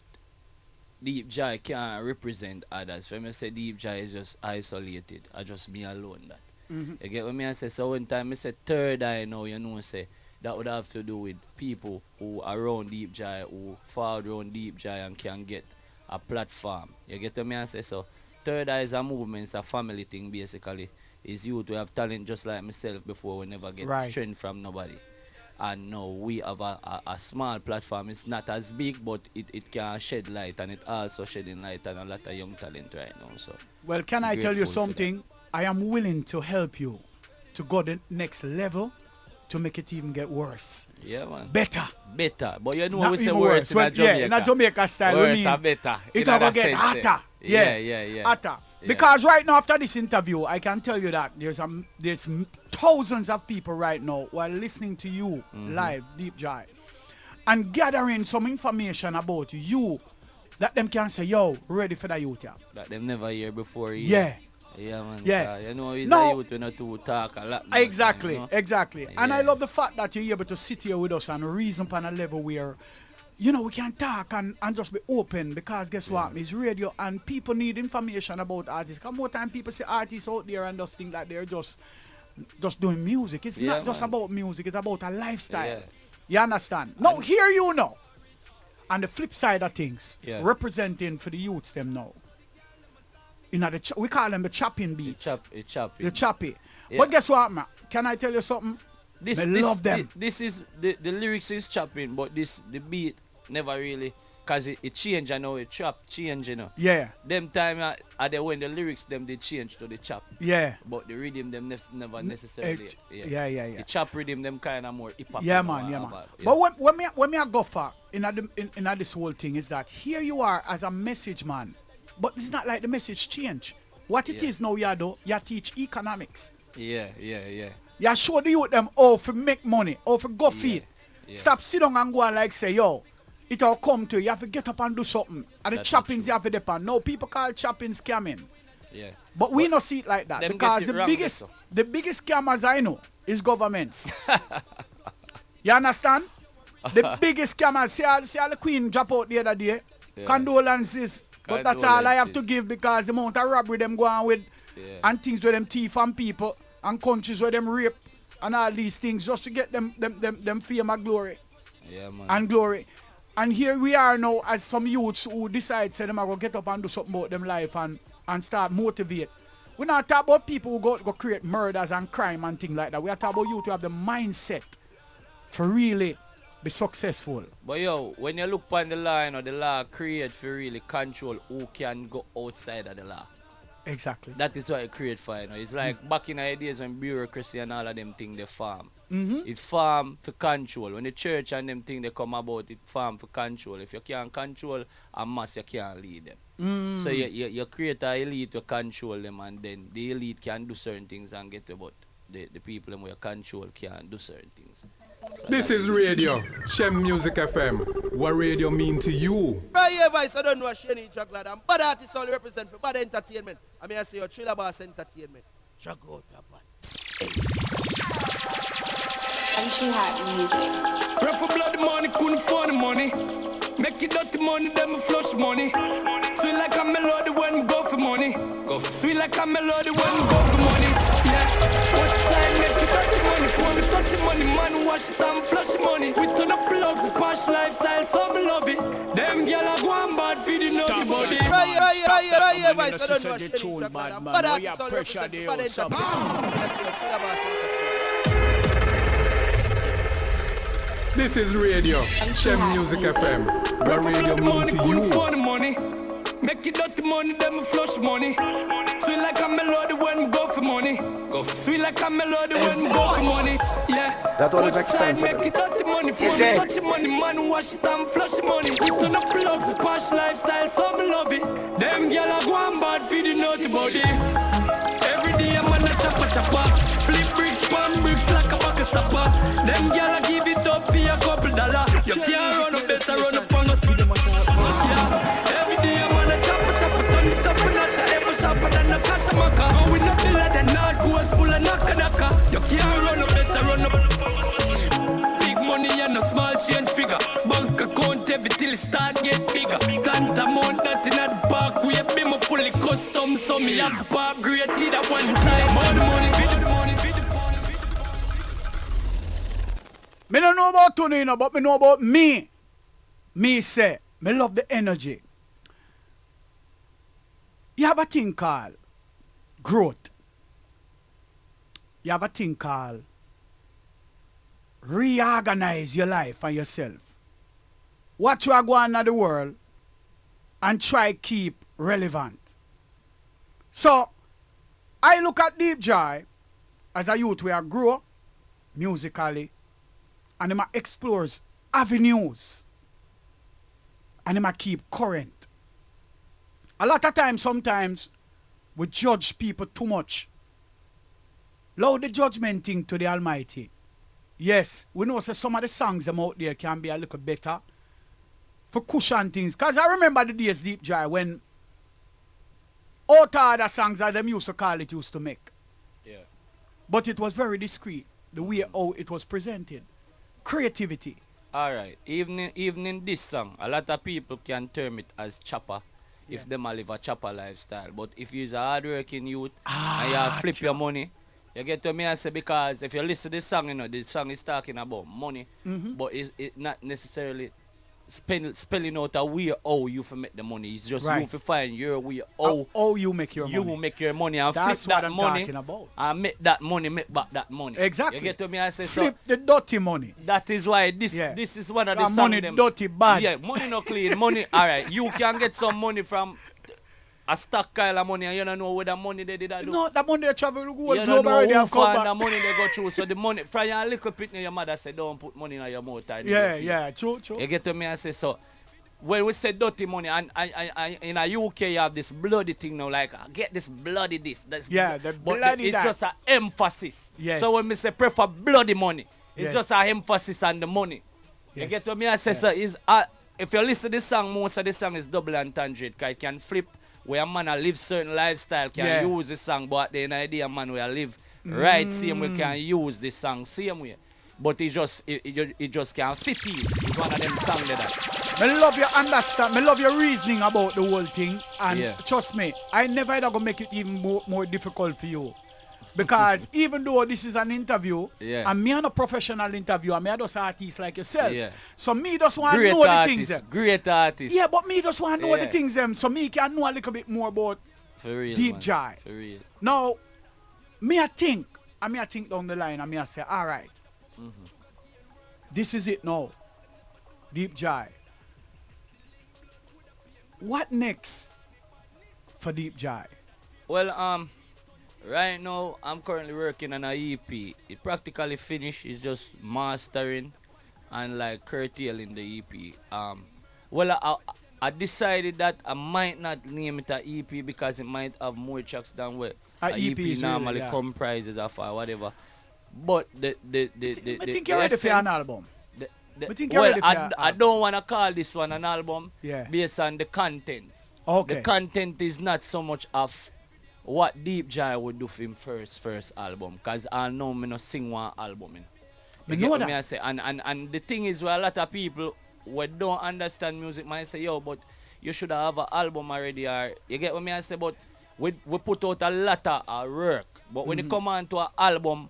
Deep Jai can't represent others. When I say Deep Jai is just isolated, I just me alone that. You get what me I say? So one time I say Third Eye now, you know, say that would have to do with people who are around Deep Jai, who fall around Deep Jai and can get a platform. You get what me I say? So Third Eye is a movement, it's a family thing basically. It's you to have talent just like myself before we never get Right. strength from nobody. And now we have a small platform. It's not as big, but it can shed light, and it also shedding light on a lot of young talent right now. So Well, can I tell you Grateful for something? I am willing to help you to go the next level to make it even get worse. yeah, man. Better. Better. But you know Not we say even worse in Well, a Jamaica. yeah, in a Jamaica style. Worse we are mean better. it's in gonna other get sense, eh. hotter. Yeah. Hotter. Yeah. Because right now after this interview, I can tell you that there's thousands of people right now who are listening to you live, Deep Jai, and gathering some information about you that them can say, yo, ready for the youth, yeah. That them never hear before. Yeah. Yeah, man. Yeah. You know, he's No. a youth when not to talk a lot. man, Exactly, you know? exactly. And I Yeah. love the fact that you're able to sit here with us and reason on a level where, you know, we can talk and just be open, because guess what? It's radio and people need information about artists. Because more time people see artists out there and just think that they're just doing music. It's Yeah, not just man. about music, it's about a lifestyle. Yeah. You understand? Now, here you know. And the flip side of things, Yeah. representing for the youths them now. We call them the chopping beats. It choppy. The choppy. Yeah. But guess what, man? Can I tell you something? I love them. This is the lyrics is chopping, but the beat never really, cause it change. I know it chop change. You know. Yeah, Them time are when the lyrics them they change to the chop, yeah. but the rhythm them never necessarily. Yeah. The chop rhythm them kind of more hip hop. Yeah, you know, man, yeah, or man. about, But when me I go for in this whole thing is that here you are as a message man, but it's not like the message change. What it Yeah. is now, you teach economics. yeah. You show the youth them how to make money, how to go feed. yeah. Stop sit down and go and like say, yo, it all come to you. You have to get up and do something. And the That's choppings true. you have to depend. No, people call chopping scamming. Yeah. But we not see it like that, them because get it the wrong, biggest that's all. the biggest scammers I know is governments. You understand? The biggest scammers. See all the Queen drop out the other day. Yeah. Condolences. But that's all I have to Condolences. give, because the amount of robbery them go on with, Yeah. and things where them thief and people and countries where them rape and all these things just to get them fame and glory Yeah, man. and glory. And here we are now as some youths who decide say them are going to get up and do something about them life and start motivate. We're not talking about people who go create murders and crime and things like that. We are talking about youth who have the mindset for really be successful. But yo, when you look on the law, you know, the law create for really control who can go outside of the law. Exactly. That is what it create for, you know. It's like back in the days when bureaucracy and all of them things they farm. It farm for control. When the church and them things they come about, it farm for control. If you can't control a mass, you can't lead them. So you create an elite to control them, and then the elite can do certain things and get about the people who you control can't do certain things. So This is radio, Shem Music FM. What radio mean to you? Right here, Vice, I don't know what Shani Chocolate and bad artists only represent for bad entertainment. I mean, I say your Trailer Boss Entertainment. Chagota, man. Country Hat Music. Pray for blood money, couldn't find the money. Make it dirty money, then me flush money. Sweet like a melody when we go for money. Sweet like a melody when we go for money. Yeah. Watch side, make it dirty money. For me touch the money, man, wash it and flush money. We turn up plugs, posh lifestyle, so me love it. Them gyal a go and bad for the naughty body. Right here, Vice, I don't know what Shani tune, Chocolate man, and man. bad Now you artists only pressure represent there for bad or something. entertainment. I say your Trailer Boss Entertainment. This is radio, Shem Music FM. What radio mean to you? For the money. Make it dirty money, then me flush money. Sweet like a melody when we go for money. Sweet like a melody when we go for money. Yeah. That one is Watch side, expensive. make it dirty money. For me touch the money, man, wash it and flush the money. We turn up plugs, posh lifestyle, so me love it. Them gyal a go and bad for the naughty body. Every day I'm on a chopper. Flip bricks, pan bricks like a bucket stopper. Them gyal a give it up for a couple dollar. You can't run up, better run up and go speed them. Yeah. Every day I'm on a chopper, turn it up and notch. Ever sharper than a cash a maca. And we not biller than North Coast full of knocker. You can't run up, better run up. Big money and a small change figure. Bank account every till it start get bigger. Tantamount that in the park. We have been fully custom, so me have to park great that one time. More the money, video the money, video the money. Me don't know about Tony, you know, but me know about me. Me say, me love the energy. You have a thing called growth. You have a thing called reorganize your life and yourself. What you are going on in the world and try keep relevant. So, I look at Deep Joy as a youth where I grow musically and him explores avenues and him keep current. A lot of times, sometimes, we judge people too much. Allow the judgment thing to the Almighty. Yes, we know so some of the songs them out there can be a little better for cushion things. Because I remember the days Deep Joy when out of the songs that them used to call it used to make. Yeah. But it was very discreet, the way how it was presented. Creativity. Alright, even in this song, a lot of people can term it as chopper if them a live a chopper lifestyle. But if you're a hardworking youth and you flip your money, you get to me and say, because if you listen to this song, you know, the song is talking about money, but it's not necessarily spelling out a way how you for make the money. It's just you for find your way how you make your money. You will make your money and That's flip what that I'm money talking about. and make that money, make back that money. Exactly. You get to me and say, Flip so the dirty money. that is why this is one of the songs. Money them, dirty bad. Yeah, money no clean. Money, alright. You can get some money from a stockpile of money and you don't know where the money they did that do. No, the money they travel the whole You globe don't know already who have come find back. the money they go through. So the money, from your little pitney, your mother said, don't put money in your mouth. Yeah, true. You get to me and say, so, when we say dirty money, and in a UK you have this bloody thing now, like, get this bloody this. That's Yeah, the but bloody it's that. just an emphasis. Yes. So when we say prefer bloody money, it's Yes. just an emphasis on the money. You Yes. get to me and say, so, is if you listen to this song, most of the song is double entendre, because it can flip where a man a live certain lifestyle, can use this song, but at the end of the day, a man will live right same way can use this song same way. But it just can't fit in. It's one of them songs that. Me love your understand. Me love your reasoning about the whole thing. And trust me, I never ever gonna make it even more difficult for you. Because even though this is an interview, Yeah. and me and a professional interview, and me are just artists like yourself. Yeah. So me just want to Great know the artist. things them. Great artist. Yeah, but me just want to know the Yeah. things them, so me can know a little bit more about For real. Deep man. Jai. For real. Now, me I think down the line, and me I say, all right, this is it now, Deep Jai. What next for Deep Jai? Well, right now I'm currently working on a EP. It practically finished. It's just mastering and like curtailing the EP. Well, I decided that I might not name it a EP because it might have more tracks than what A a EP EP is normally really, yeah. comprises of or whatever. But the I think you're ready for an album. I think you're well, ready for an I album. don't want to call this one an album Yeah. based on the contents. Okay. The content is not so much of what Deep Jai would do for him first album. Because I know me not sing one album. Me You know get what that. me I say? And the thing is where a lot of people who don't understand music might say, yo, but you should have an album already. Or you get what me I say? But we put out a lot of work. But when it come on to an album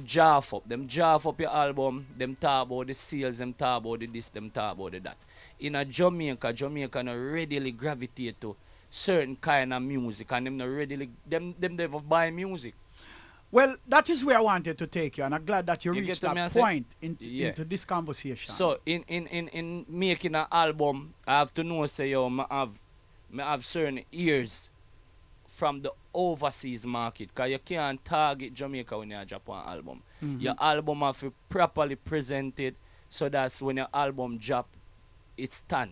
jaff up. Them jaff up your album, them talk about the sales, them talk about the this, them talk about the that. In a Jamaica not readily gravitate to certain kind of music and them not readily them never buy music. Well, that is where I wanted to take you, and I'm glad that you You reached get what me I that say? point Yeah. into this conversation. So in making an album, I have to know say yo, I have certain ears from the overseas market, because you can't target Jamaica when you drop one album. Your album have to properly presented so that's when your album drop, it's stand.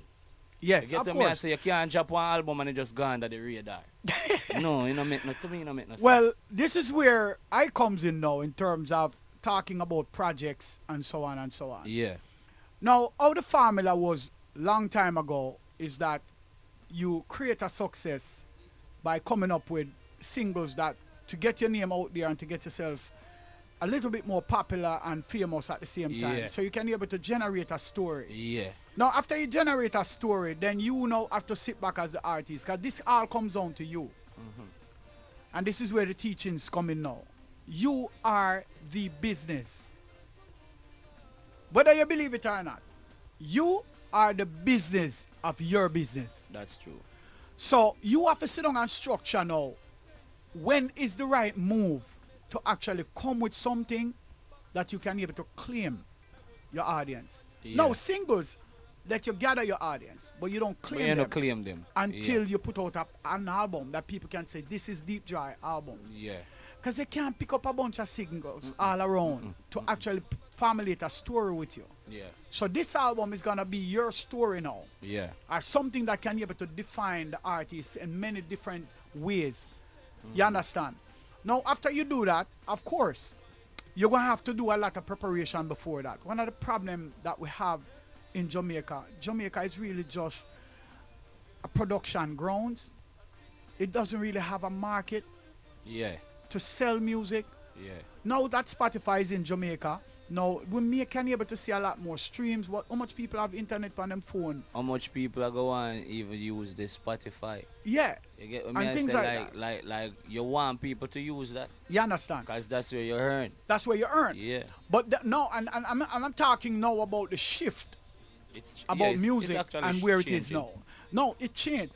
yes, You get of what me I course. say? You can't drop one album and it just go under the radar. No, you know make no to me, you know make no sense. Well, this is where I comes in now in terms of talking about projects and so on and so on. Yeah. Now, how the formula was long time ago is that you create a success by coming up with singles that to get your name out there and to get yourself a little bit more popular and famous at the same time. Yeah. So you can be able to generate a story. Yeah. Now, after you generate a story, then you now have to sit back as the artist, because this all comes down to you. And this is where the teachings come in now. You are the business. Whether you believe it or not, you are the business of your business. That's true. So you have to sit down and structure now. When is the right move to actually come with something that you can be able to claim your audience? Yeah. Now, singles, that you gather your audience, but you don't But claim you them don't claim them. until you put out an album that people can say, this is Deep Jai album. Yeah. Because they can't pick up a bunch of singles all around to actually formulate a story with you. Yeah. So this album is going to be your story now, Yeah. or something that can be able to define the artist in many different ways. You understand? Now, after you do that, of course, you're going to have to do a lot of preparation before that. One of the problems that we have in Jamaica is really just a production grounds. It doesn't really have a market Yeah. to sell music. Yeah. Now that Spotify is in Jamaica, now we can be able to see a lot more streams. How much people have internet on them phone? How much people are going to even use the Spotify? Yeah, You get what And me I things say? like Like you want people to use that you understand? because that's where you earn. That's where you earn. Yeah. But no, and I'm talking now about the shift It's about it's music actually and where it is changing. now. No, it changed.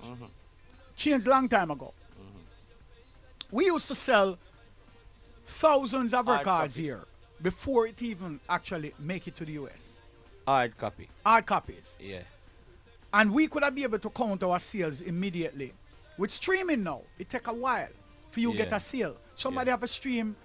Changed long time ago. We used to sell thousands of Hard records copy. here before it even actually make it to the US. Hard copy. Hard copies. Yeah. And we could have been able to count our sales immediately. With streaming now, it take a while for you get Yeah. a sale. Somebody have a stream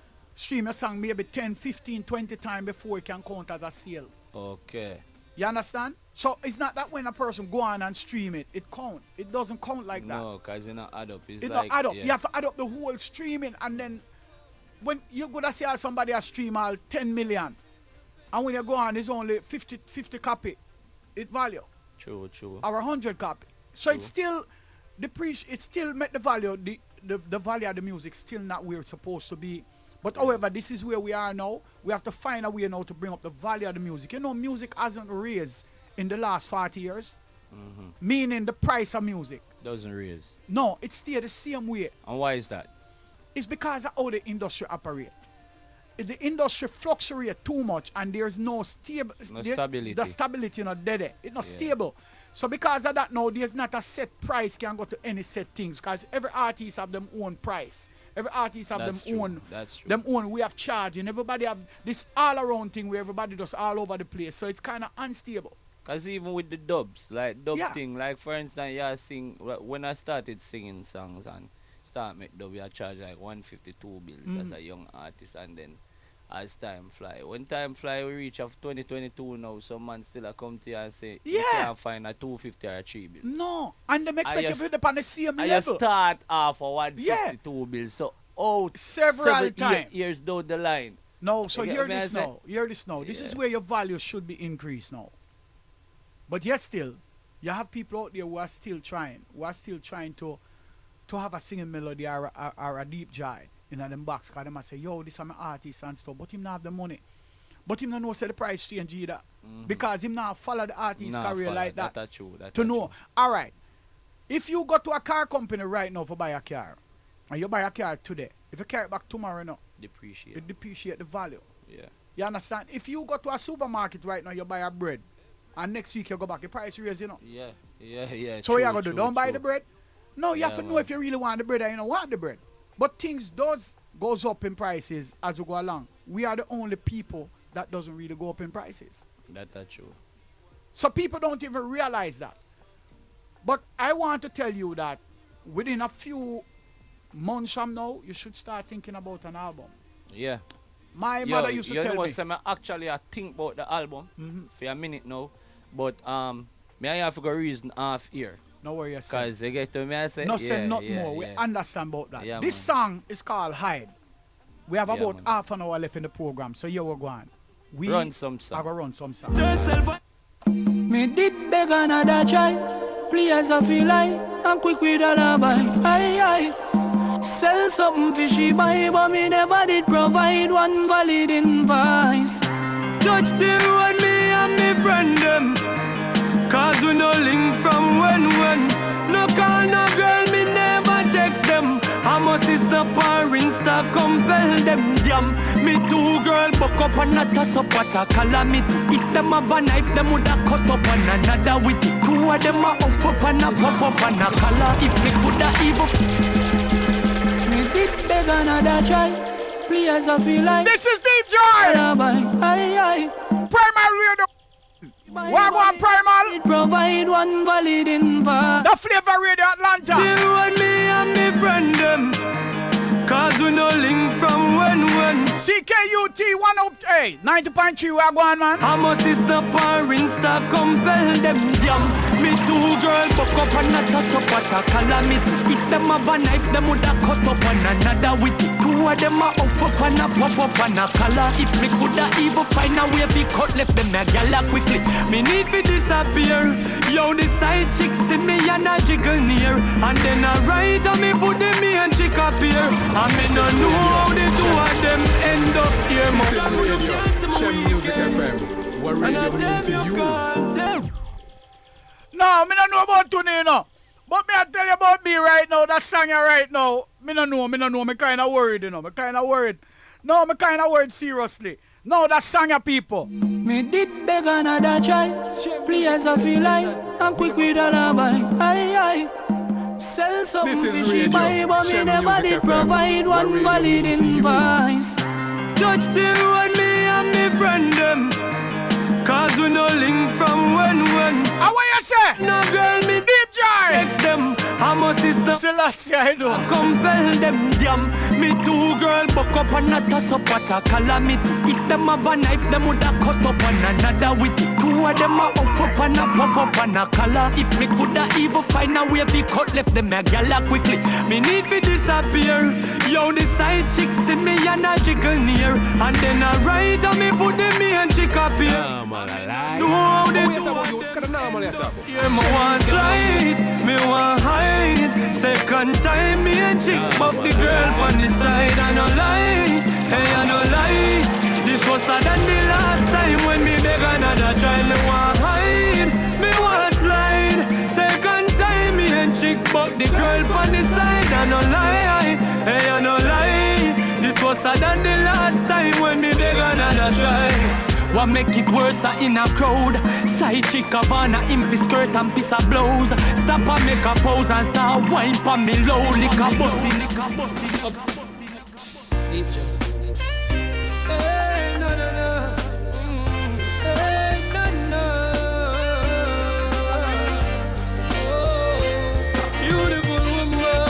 a song maybe 10, 15, 20 times before it can count as a sale. Okay. You understand? So it's not that when a person go on and stream it, it count. It doesn't count like that. No, because it's not add up. It's It like don't add up. Yeah. You have to add up the whole streaming, and then when you're gonna see how somebody has stream all 10 million, and when you go on, it's only 50 copy, it value, True. or 100 copy. So True. it's still it still make the value the value of the music still not where it's supposed to be. But however, this is where we are now. We have to find a way now to bring up the value of the music. You know, music hasn't raised in the last 40 years, meaning the price of music. Doesn't raise. No, it stayed the same way. And why is that? It's because of how the industry operates. The industry fluctuates too much and there's no stable stability. The stability not there. It's not Yeah. stable. So because of that now there's not a set price can go to any set things because every artist have them own price. Every artist have That's them true. own That's true. them own way of charging. Everybody have this all around thing where everybody does all over the place. So it's kinda unstable. Cause even with the dubs, like dub Yeah. thing, like for instance, yeah, when I started singing songs and start make dub, I charge like 152 bills as a young artist, and then as time fly, when time fly, we reach of 2022 now. Some man still a come to you and say, you Yeah. can't find a 250 or a 3 bill. No. And them expect you just- to be on the same I just level. start off for 152 bills, so Several times. years down the line. No, so You get hear what me I this say? now. Hear this now. This is Yeah. where your value should be increased now. But yet still, you have people out there who are still trying to have a singing melody or a deep jive in them box. Because they might say, yo, this is my artist and stuff, but him not have the money. But him not know say the price change either. Because him not follow the artist Nah, career follow, like that. That's true. That's To true. know. Alright. If you go to a car company right now for buy a car, and you buy a car today, if you carry it back tomorrow now, Depreciate. it depreciate the value. Yeah. You understand? If you go to a supermarket right now, you buy a bread, and next week you go back, the price raise, you know. Yeah. So what you gonna do? Don't buy the bread? No, you have Yeah, to know man. if you really want the bread or you don't want the bread. But things goes up in prices as we go along. We are the only people that doesn't really go up in prices. That's true. So people don't even realize that. But I want to tell you that within a few months from now, you should start thinking about an album. Yeah. My mother used to you tell know me. what, actually I think about the album for a minute now, but me I have to go reason half here. No worry, yourself. Cause you get to me I say No say not yeah, more. We yeah. understand about that. Yeah, This man. song is called Hide. We have Yeah, about man. half an hour left in the program, so here we're going. We Run some song. are gonna run some song. Me did beg another try. Please I feel like I'm quick with a alibi. Aye. Sell something fishy buy, but me never did provide one valid invoice. Touch the road, me and me friend them. Cause we no link from when. No call, no girl, me never text them. I'm a sister par Insta, compel them. Damn, me two girl buck up and a toss up at a calamity. If them have a knife, them woulda cut up on another with it. Two of them a off up and a puff up and a collar. If me coulda even Me did beg another try. Please I feel like This is Deep Joy! alibi. Aye. Primal Radio! Wagwan Primal! Did provide one valid invoice. The Flavor Radio Atlanta! the road, me and me friend them. Cause we no link from when. CKUT 108 90.3 Wagwan, man! I'm a sister par Insta, compel them. Damn, me two girl buck up and a toss up at a calamity. If them have a knife, them woulda cut up on another with it. Two of them a off up and a puff up and a collar. If me coulda even find a way to cut left them a gala quickly. Me need to disappear. Yo, the side chick see me and a jiggle near. And then I ride on me for the me and chick appear. And me no know how the two of them end up here. This is radio, Shem Music FM. What And I radio mean tell to you, you? call them. No, me don't know about Tony, no. But me I tell you about me right now, that song here right now. Me don't know, me kind of worried, you know. Me kind of worried. No, me kind of worried seriously. No, that song here, people. Me did beg another try. Please I feel like I'm quick with a alibi. Aye. Sell something This is fishy radio, buy, but me Shem never Music did FM. provide What one radio valid mean to you? invoice. Touch the road, me and me friend them. Cause we no link from when. How what you say? No girl, me Deep Joy! text them. I'm a sister, Selassie, I know. compel them. Damn, me two girl buck up and a toss up at a calamity. If them have a knife, them woulda cut up on another with it. Two of them a off up and a puff up and a collar. If me coulda even find a way to cut left them a gala quickly. Me need to disappear. Yo, the side chick see me and a jiggle near. And then I ride on me for the me and chick appear. Do how they do. Yeah, me want slide, me want hide. Second time me and chick buff the girl on the side. I no lie, hey I no lie. This was sadder than the last time when me beg another child. Me want hide, me want slide. Second time me and chick buff the girl on the side. I no lie, hey I no lie. What make it worse in a crowd? Side chick Havana, impy skirt and piece of blouse. Stop and make a pose and start wine for me low. Lick a bossy. Deep J. Hey, no, no, no. Hey, no, no. Oh, beautiful woman.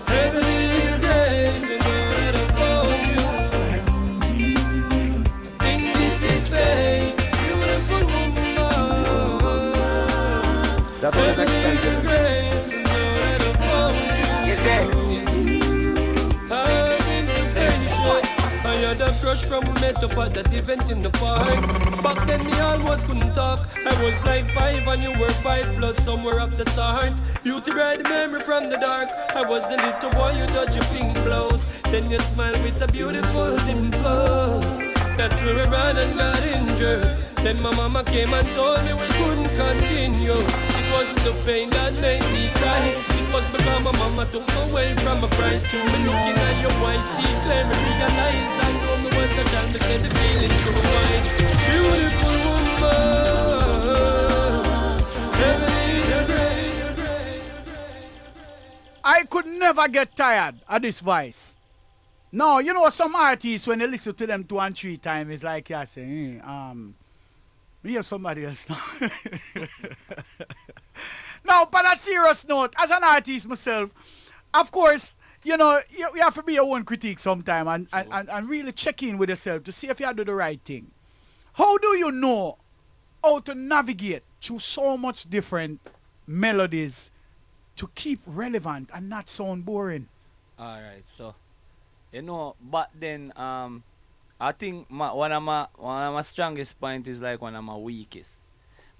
Heavenly grace, the Lord upon you. Think this is fate, beautiful woman. That was expensive. Grace, the Lord upon you. You see? I had a crush from we met up at that event in the park. Back then me almost couldn't talk. I was like 5 and you were 5 plus somewhere up the chart. Beauty bright memory from the dark. I was the little boy you touch your pink blouse. Then you smile with a beautiful dimple. That's where we ran and got injured. Then my mama came and told me we couldn't continue. It wasn't the pain that made me cry. It was because my mama took me away from my prize. To me looking at your white see clear, me realize I know me was a child. Me said the feeling through my beautiful woman. Heavenly, you're great, you're great, you're great. I could never get tired of this voice. No, you know some artists when you listen to them 2 and 3 times, it's like you say, me hear somebody else now. Now, but on a serious note, as an artist myself, of course, you know, you have to be your own critique sometime and really check in with yourself to see if you do the right thing. How do you know how to navigate through so much different melodies to keep relevant and not sound boring? Alright, so you know, but then I think one of my strongest point is like one of my weakest.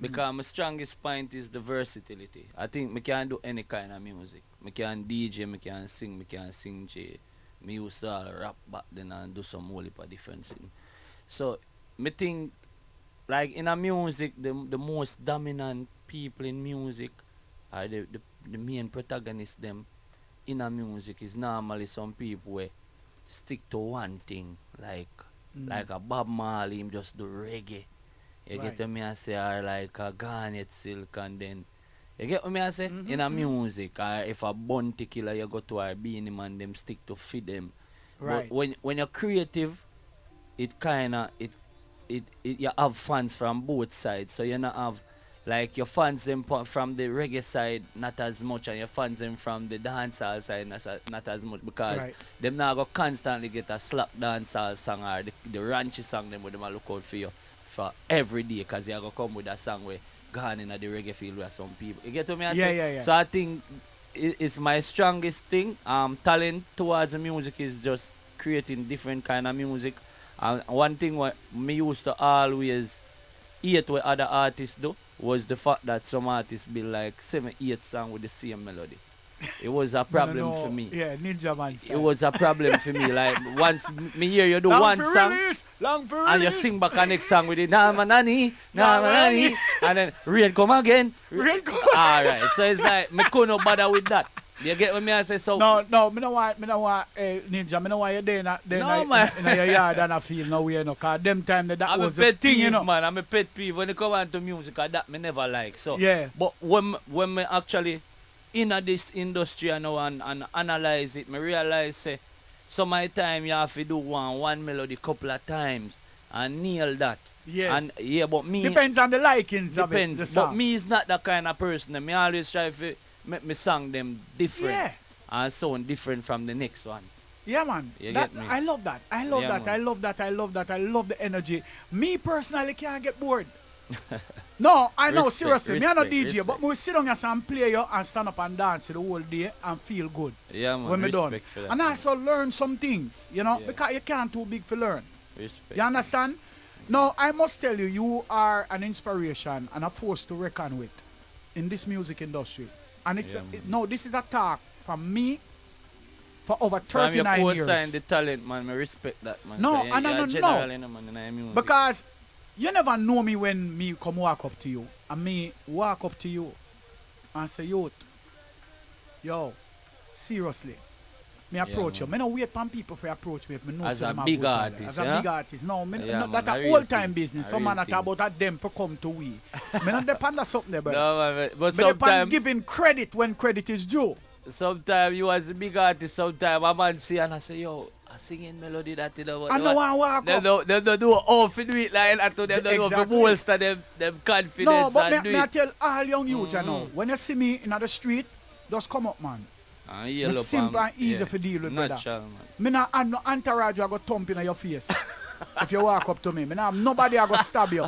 Because my strongest point is the versatility. I think I can do any kind of music. I can DJ, I can sing J. I used to all rap back then and do some whole heap of different things. So I think like in a music the most dominant people in music are the main protagonists them in a music is normally some people where stick to one thing, like a Bob Marley, him just do reggae. You get what me I say, or like a Garnet Silk, and then you get what me I say? In a music, or if a Bounty Killer you go to our Beanie Man, them stick to feed them. Right. But when you're creative, it kinda it you have fans from both sides. So you not have like your fans them from the reggae side not as much, and your fans them from the dancehall side not as much, because them now go constantly get a slap dancehall song or the ranchy song them with them a look out for you for every day, because you go come with a song where gone in the reggae field with some people. You get what me I say? Yeah. So I think it's my strongest thing. Talent towards the music is just creating different kind of music. And one thing what me used to always hate what other artists do was the fact that some artists build like 7-8 songs with the same melody. It was a problem for me. Yeah, Ninja Man style. It was a problem for me. Like once me hear you do long one for song release, long for and you release. sing back the next song with it, Nama Nani, and then rain come again. Rain come Alright, so it's like me couldn't bother with that. You get what me I say? So No, me no want Ninja, me no want you there in your yard and I feel no way, no, cause them time that I'm a was pet the thing, peeve, you know. man. I'm a pet peeve when it come on to music, that me never like. So Yeah. But when me actually in this industry now and analyze it, me realize say some of the time you have to do one melody couple of times and nail that. Yes. And yeah, but me Depends on the likings of it, depends. the song. But me is not that kind of person. Me always try to make me song them different. Yeah. And sound different from the next one. Yeah, man. You That, get me? I love that. I love Yeah, that. man. I love that. I love that. I love the energy. Me personally can't get bored. No, I know, Respect, seriously. Me I'm not DJ, respect. but me sit down here and play you and stand up and dance the whole day and feel good Yeah, man. when me done. Respect for that, And man. also learn some things, you know, Yeah. because you can't too big to learn. Respect. You understand? Now, I must tell you, you are an inspiration and a force to reckon with in this music industry. And it's Yeah, no, this is a talk from me for over From your 39 post years. and the talent, man, I respect that, man. No, So and you're no. generally no man in the music. Because you never know me when me come walk up to you. And me walk up to you and say, yo, seriously, me approach you. man. Me no wait for people for approach me if me know As say a them have big good talent. artist, As a yeah? big artist. No, me Yeah, no, man, that a a real old time thing. business. A Some real man that thing. about at them for come to we. Me not depend on something there, brother. No, man, but Me depend sometimes, giving credit when credit is due. sometimes you as a big artist, sometimes a man see and I say, yo, a singing melody that you know. I know one walk They up. don't do all for do it like that to them. They don't Exactly. bolster them confidence No, but and do me I it. tell all young youth, you know, when you see me in the street, just come up, man. And yell up simple and easy yeah, for deal with, brother. natural, man. Me not have no entourage I go thump in your face. If you walk up to me. Me not have nobody I go stab you.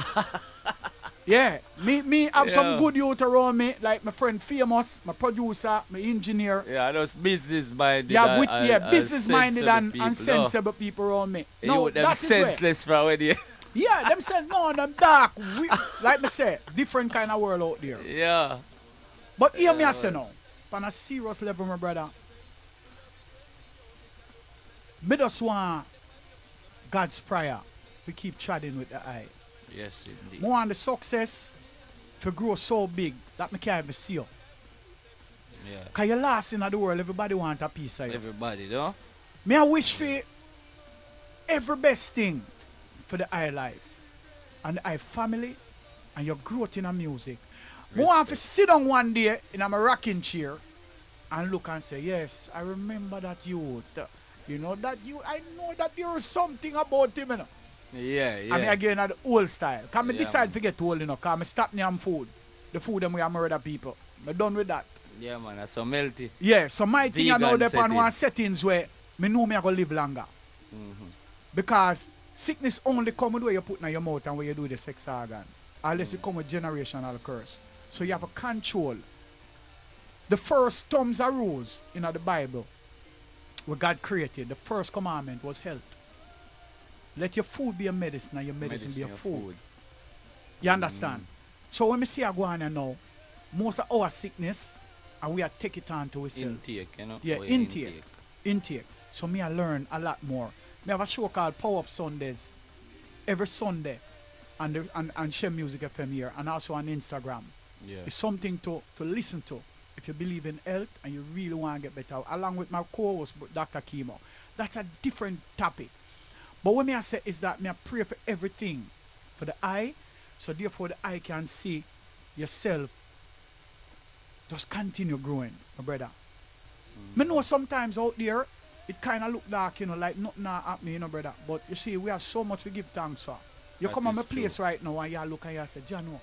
Yeah. Me have some Yeah. good youth around me, like my friend Famous, my producer, my engineer. Yeah, those business minded. Yeah, business minded and sensible people around me. No, them that is where. senseless from when you. Yeah, them said no, them dark. Like me say, different kind of world out there. Yeah. But hear me I say now, on a serious level, my brother, me just want God's prayer to keep treading with the eye. Yes, indeed. I want the success to grow so big that me can't even see you. Yeah. Because you're lost in the world, everybody want a piece of you. Everybody, though. Me I wish for every best thing for the eye life and the eye family and your growth in the music. I want to sit down one day in a rocking chair and look and say, yes, I remember that youth. You know that I know that there is something about him, you know. Yeah, yeah. And me again at the old style. Because I Yeah, decide man. to get old, you know, because I stop them food. The food them we are murder people. I'm done with that. Yeah, man, that's so melty. Yeah, so my thing I know Vegan depend on one settings. settings where me know me I go live longer. Because sickness only come with where you put in your mouth and where you do the sex organ. Unless it come with generational curse. So you have to control. The first thumbs and rules in the Bible where God created, the first commandment was health. Let your food be a medicine and your medicine be a food. You understand? So when we see I go on now, most of our sickness and we are take it on to ourselves. Intake, you know? Yeah, Oh, intake. So me I learn a lot more. Me have a show called Power Up Sundays every Sunday and Shem Music FM here and also on Instagram. Yeah. It's something to listen to if you believe in health and you really want to get better. Along with my co-host, Dr. Chemo. That's a different topic. But what me I say is that me I pray for everything for the eye, so therefore the eye can see yourself. Just continue growing, my brother. Me know sometimes out there, it kind of look dark, you know, like nothing happening, you know, brother. But you see, we have so much to give thanks for. You That come on is my true. place right now and you look and you say, Jano,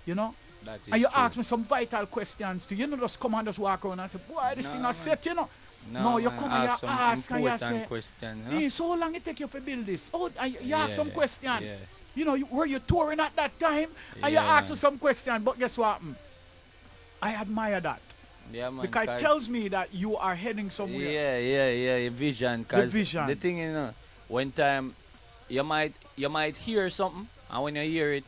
you know? That is And you true. ask me some vital questions too. You know, just come and just walk around and say, boy, this No, thing man. is set, you know. No, you man, come and you some ask and you important say, question, hey, so how long it take you to build this? Oh, and you ask some Yeah, question. yeah. You know, were you touring at that time? And you Yeah, ask me man. some question, but guess what? I admire that. Yeah, man. Because it tells me that you are heading somewhere. Yeah, your vision. Cause vision. the thing is, when time you might hear something, and when you hear it,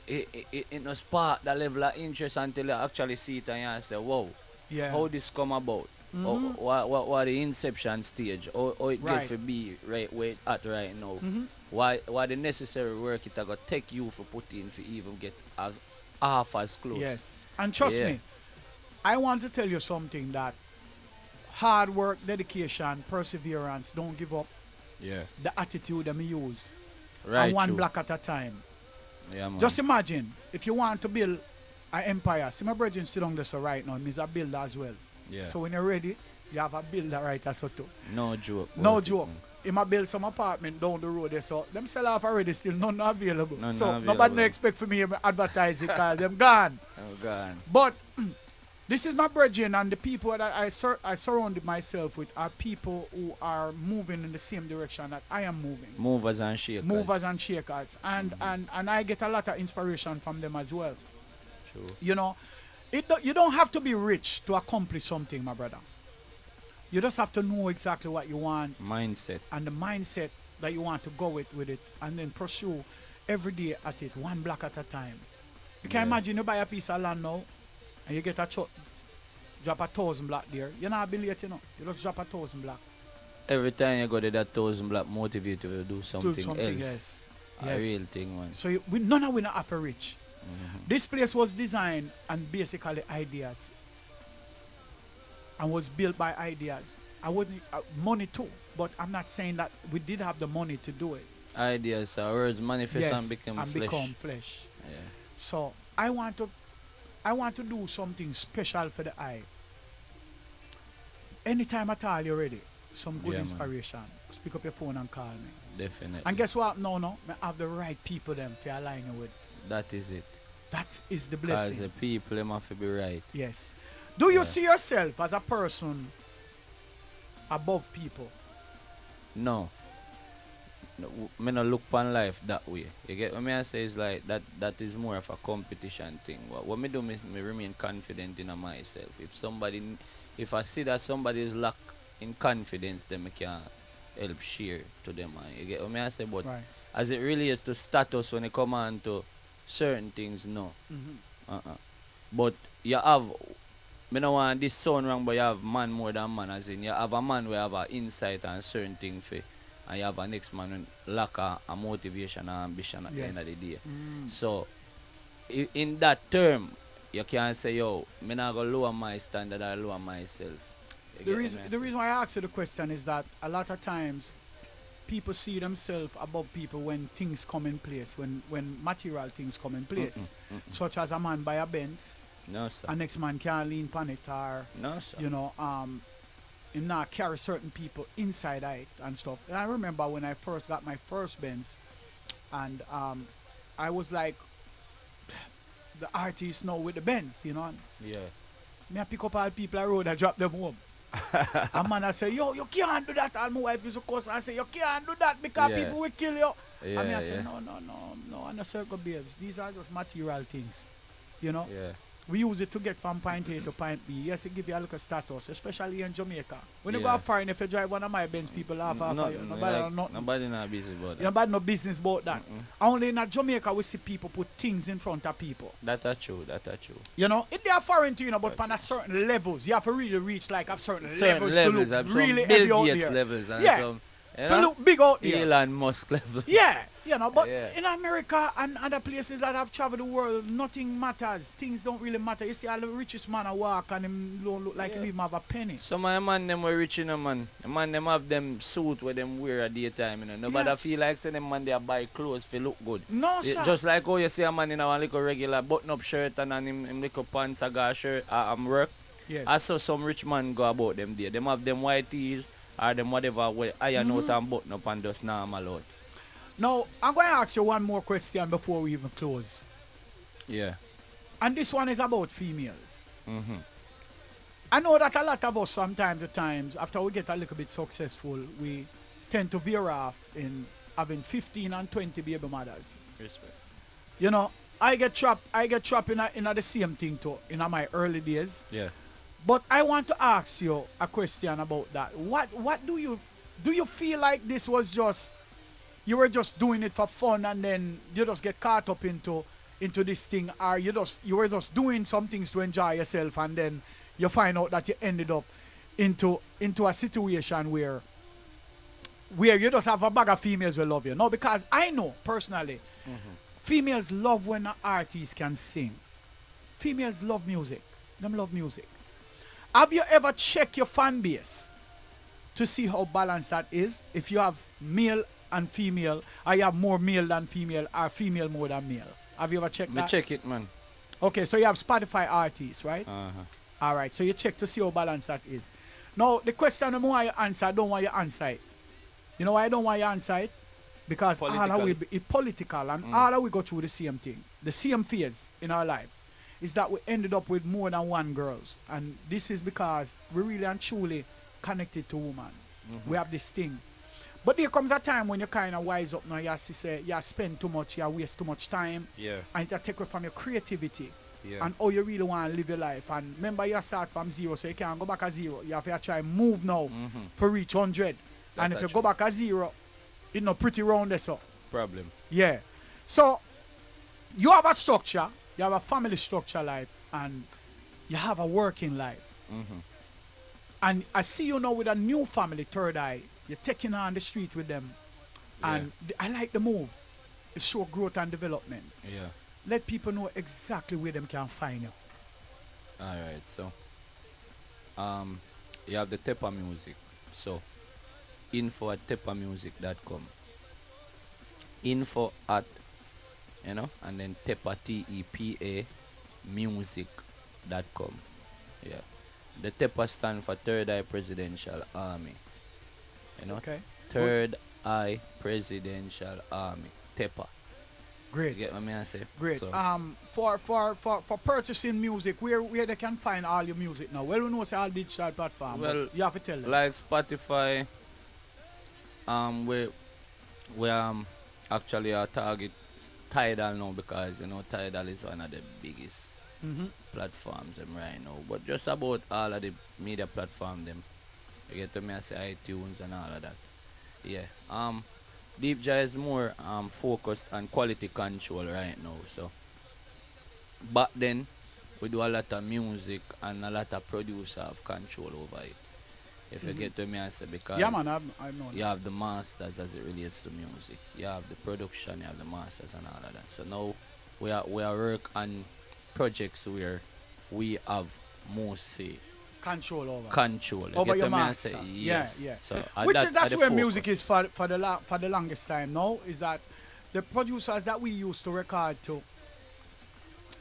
it no spark that level of interest until you actually see it and you say, whoa, Yeah. how this come about? Mhm. What the inception stage? How it Right. get to be right where it at right now? Mhm. Why the necessary work it gonna take you for put in for even get as half as close? Yes. And trust Yeah. me, I want to tell you something that hard work, dedication, perseverance, don't give up. Yeah. The attitude that me use. Right. And one true. block at a time. Yeah, man. Just imagine, if you want to build an empire, see my brethren still on this right now, he's a builder as well. Yeah. So when you're ready, you have a builder right as well too. No joke. No about it, joke. man. He might build some apartment down the road there, so them sell off already still, none available. None so available. nobody no expect for me to advertise it because them gone. Oh God. But this is my brethren, and the people that I surrounded myself with are people who are moving in the same direction that I am moving. Movers and shakers. Movers and shakers. And I get a lot of inspiration from them as well. True. You know, you don't have to be rich to accomplish something, my brother. You just have to know exactly what you want Mindset. and the mindset that you want to go with it, and then pursue every day at it, one block at a time. You can Yeah. imagine you buy a piece of land now and you get a truck, drop 1,000 block there. You're not affiliate, you know. You just drop 1,000 block. Every time you go to that 1,000 block, motivate you to do something, Do something else. else. A Yes. real thing, man. So none of we not have rich. This place was designed and basically ideas, and was built by ideas. I wouldn't money too, but I'm not saying that we did have the money to do it. Ideas, words manifest Yes, and become and flesh. become flesh. Yeah. So I want to do something special for the eye. Anytime at all you're ready, some good Yeah, man. inspiration. Pick up your phone and call me. Definitely. And guess what? No, I have the right people them to align you with. That is it. That is the Because blessing. the people them have to be right. Yes. Do you Yeah. see yourself as a person above people? No. Me no look upon life that way. You get what me I say is like that is more of a competition thing. What me do, me remain confident in myself. If I see that somebody is lack in confidence, then me can help share to them. You get what me I say? But Right. as it relates to status when it come on to certain things, no. Mm-hmm. But you have, me no want this sound wrong, but you have man more than man, as in you have a man where have an insight on certain thing for, and you have a next man who lack a motivation and ambition at the end of the day. So in that term, you can't say, yo, me not gonna lower my standard or lower myself. You The get reason what me I the say? reason why I ask you the question is that a lot of times people see themselves above people when things come in place, when material things come in place. Such as a man buy a Benz, No sir. a next man can't lean on it, or No sir. you know, him not carry certain people inside it and stuff. And I remember when I first got my first Benz, and I was like the artist now with the Benz, you know. Yeah. Me I pick up all people I road, I drop them home. A man I say, yo, you can't do that. And my wife is of course I say, you can't do that because Yeah. people will kill you. Yeah, And me I say, yeah. no, I'm not circle babes. These are just material things. You know? Yeah. We use it to get from point A to point B. Yes, it give you a little status, especially in Jamaica. When you go Yeah. out foreign, if you drive one of my Benz, people laugh off of you. Nobody not busy about that. Nobody no business about that. Only in Jamaica we see people put things in front of people. That are true. That are true. You know, it they are foreign to you know, but on a certain levels, you have to really reach like a certain Certain levels, levels, to have look some really Bill heavy out Gates there. levels and Yeah. some you To know, look big out there. Elon Musk levels. Yeah, you know, but Yeah. in America and other places that have traveled the world, nothing matters. Things don't really matter. You see, all the richest man I walk and him don't look like Yeah. he even have a penny. Some of the man them were rich, you know, man. The man them have them suit where them wear at daytime, you know. Nobody Yeah. feel like say them man they buy clothes for look good. No, It sir. just like how you see a man in a little regular button-up shirt and him little pants, a guy shirt, work. Yes. I saw some rich man go about them there. Them have them white tees or them whatever where iron out and button up and just normal out. Now, I'm going to ask you one more question before we even close. Yeah. And this one is about females. Mm-hmm. I know that a lot of us sometimes at times, after we get a little bit successful, we tend to veer off in having 15 and 20 baby mothers. Respect. You know, I get trapped in the same thing too, in my early days. Yeah. But I want to ask you a question about that. What do you feel like this was just, you were just doing it for fun and then you just get caught up into this thing, or you were just doing some things to enjoy yourself and then you find out that you ended up into a situation where you just have a bag of females who love you? No, because I know personally, females love when an artist can sing. Females love music. Them love music. Have you ever checked your fan base to see how balanced that is? If you have male and female, or you have more male than female, or female more than male. Have you ever checked Me that? check it, man. Okay, so you have Spotify artists, right? Uh-huh. All right, so you check to see how balanced that is. Now, the question I want you to answer, I don't want you to answer it. You know why I don't want you to answer it? Because all that we it's political and all that we go through the same thing. The same phase in our life is that we ended up with more than one girls. And this is because we really and truly connected to woman. We have this thing. But there comes a time when you kind of wise up now, you have to say, you spend too much, you waste too much time. Yeah. And it take away from your creativity. Yeah. And how you really want to live your life. And remember, you start from zero, so you can't go back at zero. You have to try move now for reach 100. And if you go back at zero, it's not pretty round there, so. Problem. Yeah. So, you have a structure, you have a family structure life, and you have a working life. And I see you now with a new family, Third Eye. You're taking on the street with them. And I like the move. It shows growth and development. Yeah. Let people know exactly where them can find you. Alright, so you have the Tepper Music So info@tepamusic.com. Info at, and then Tepa TEPA music.com. Yeah. The Tepa stand for Third Eye Presidential Army. Okay. Third Eye Presidential Army. Tepa. Great. You get what I say? Great. So, For purchasing music, where they can find all your music now? Well, we know it's all digital platform. Well, but you have to tell them. like Spotify, we actually our target Tidal now, because Tidal is one of the biggest platforms them right now. But just about all of the media platform them, you get to me, I say iTunes and all of that. Yeah. Deep Jai is more focused on quality control right now. So back then we do a lot of music and a lot of producer have control over it. If you get to me, I say, because yeah, man, I know. you have the masters as it relates to music. You have the production, you have the masters and all of that. So now we are work on projects where we have more say. Control over. Control. You Over get your to me, I master. say, yes. Yeah. So That's the where focus. music is for the longest time now, is that the producers that we used to record to,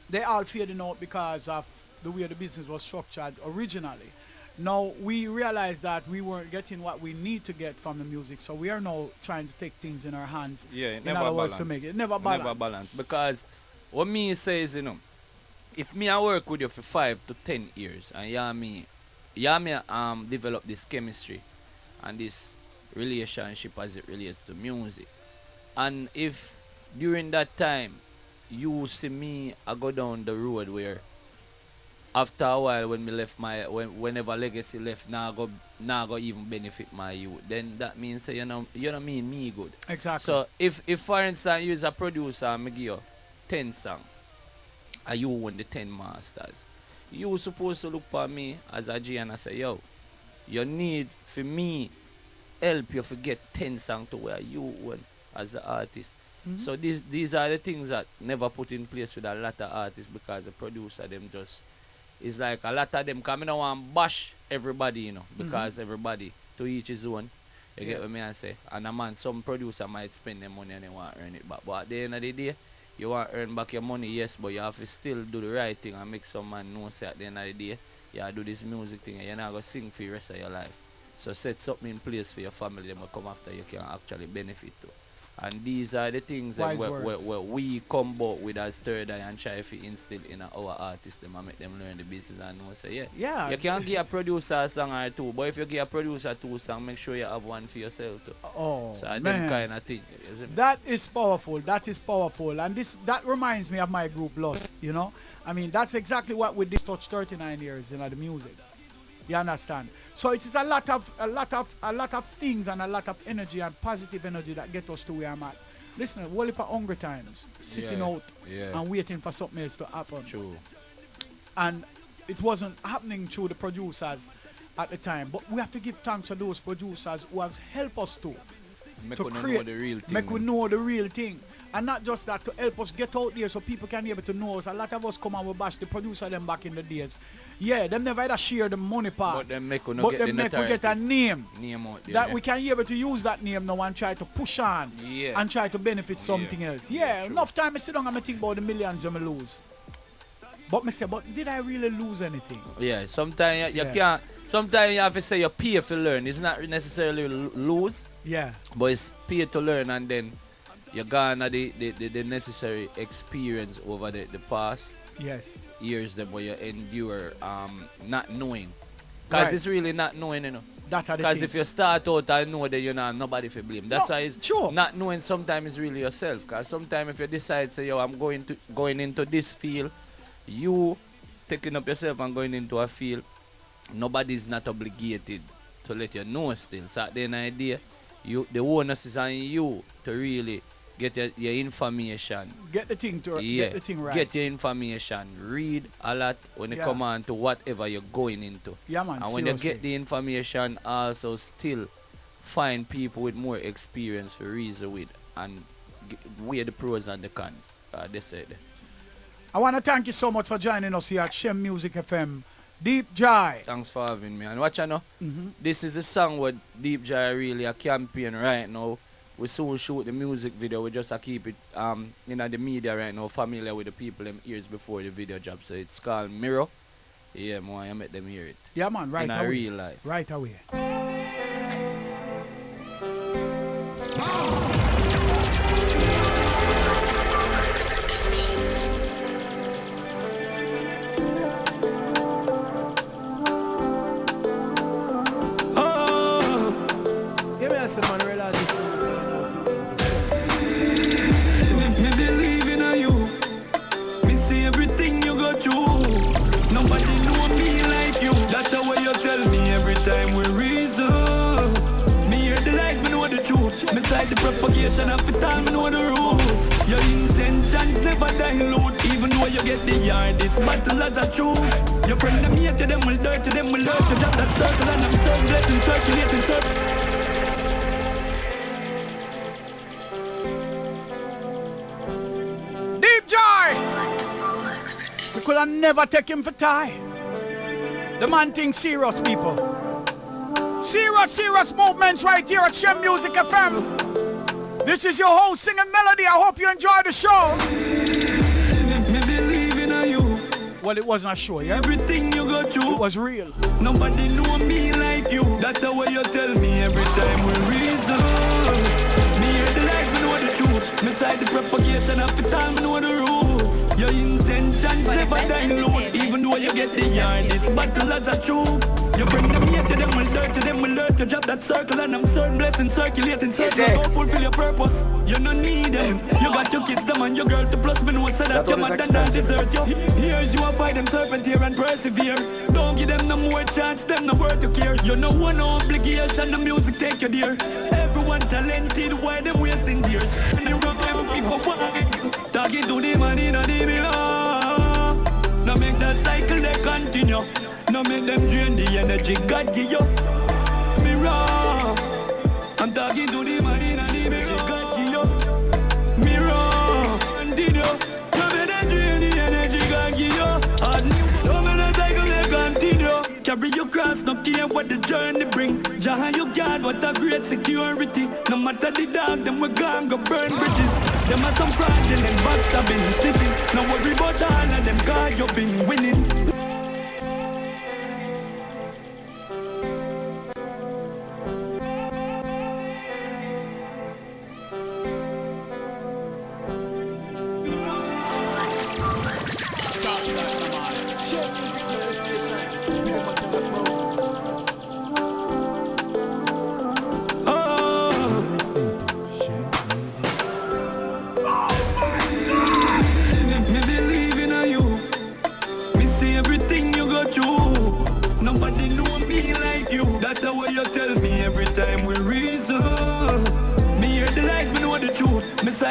they all fading out because of the way the business was structured originally. Now we realize that we weren't getting what we need to get from the music, so we are now trying to take things in our hands. Yeah, it in never other words, balance. to make it never balance. Never balance. Because what me say is, if me I work with you for 5 to 10 years and me develop this chemistry and this relationship as it relates to music, and if during that time you see me I go down the road where after a while when me left whenever legacy left now go even benefit my youth, then that means you know mean me good. Exactly. So if for instance you as a producer and me give you 10 songs and you won the 10 masters, you supposed to look for me as a G and I say, yo, you need for me help you to get 10 songs to where you won as the artist. So these are the things that never put in place with a lot of artists, because the producer them just, it's like a lot of them coming now and bash everybody, because everybody to each his own. You get what I say? And a man, some producer might spend their money and they want to earn it back. But at the end of the day, you want to earn back your money, yes, but you have to still do the right thing and make some man know, say at the end of the day, you do this music thing and you're not going to sing for the rest of your life. So set something in place for your family that will come after you can actually benefit to. And these are the things that where we come about with as Third Eye and try to instill in our artists them and make them learn the business and know, say, yeah. You can't give a producer a song or two, but if you give a producer 2 songs, make sure you have one for yourself too. Oh, so them man. kind of thing. That is powerful. And that reminds me of my group Lost, I mean, that's exactly what we did touch 39 years the music. You understand? So it is a lot of things and a lot of energy and positive energy that get us to where I'm at. Listen, whole heap of hungry times, sitting out and waiting for something else to happen. True. And it wasn't happening through the producers at the time. But we have to give thanks to those producers who have helped us to create, know the real thing. make we know the real thing. And not just that, to help us get out there so people can be able to know us. A lot of us come and we bash the producer them back in the days. Yeah, them never had to share the money part. But them make we get a name. Name out there, That we can be able to use that name now and try to push on and try to benefit something else. Yeah, enough time I sit down and I think about the millions I lose. But I say, but did I really lose anything? Yeah, sometimes you can't. Sometimes you have to say you pay to learn. It's not necessarily lose. Yeah. But it's pay to learn, and then you garner the necessary experience over the past years them where you endure not knowing. Because it's really not knowing, Because if you start out and know that you know nobody to blame. That's why it's not knowing sometimes is really yourself. Because sometimes if you decide, say, yo, I'm going into this field, you taking up yourself and going into a field, nobody's not obligated to let you know still. So at the end of the day, the onus is on you to really get your information. Get the thing right. Get your information. Read a lot when you come on to whatever you're going into. Yeah, man. And when you get the information, also still find people with more experience for reason with and weigh the pros and the cons. They said. I want to thank you so much for joining us here at Shem Music FM Deep Joy. Thanks for having me. And watch out now. This is a song with Deep Joy really a campaign right now. We soon shoot the music video. We just keep it in the media right now, familiar with the people them ears before the video job. So it's called Mirror. Yeah, man, I make them hear it. Yeah, man, right in away. In real life. Right away. Me believe in you. Me see everything you go through. Nobody know me like you. That's the way you tell me every time we reason. Me hear the lies, me know the truth. Me side the propagation of it all, me know the roots. Your intentions never dilute. Even though you get the yard, this battle as a truth. Your friend them hate you, them will dirt you, them will hurt you. Drop that circle and I'm so blessing, circulating, circle. We could have never take him for tie. The man thinks serious, people. Serious movements right here at Shem Music FM. This is your host singing Melody. I hope you enjoy the show. Me believe in you. Well, it wasn't a show, yeah? Everything you go through. It was real. Nobody know me like you. That's the way you tell me every time we reason. Me hear the lies, me know the truth. Me side the propagation of it all, me know the roots. Your intentions never dilute. Even though you get the yard, this battle as a truth. Your friend them hate you, them will dirt you, them will hurt you. Drop that circle and I'm certain blessing, circulating, circle. Go fulfill your purpose. You don't need them. You got your kids, them and your girl to plus me know so that your man don't desert you. Here's you and fight them serpent here and persevere. Don't give them no more chance, them no worth to care. You know one obligation, the music take you there. Everyone talented, why them wasting years? And you rock them people why? Talking to the man in the mirror. Now make that cycle they continue. Now make them drain the energy God give you. Mirror. I'm talking to the man in the mirror. God give you. Mirror. Continue. Now make them drain the energy God give you. Don't make that cycle they continue. Carry your cross, no care what the journey bring. Jah you God, what a great security. No matter the dark, them we gone go burn bridges. Them are some fraudulent backstabbing snitches. No worry about all of them, cause you've been winning.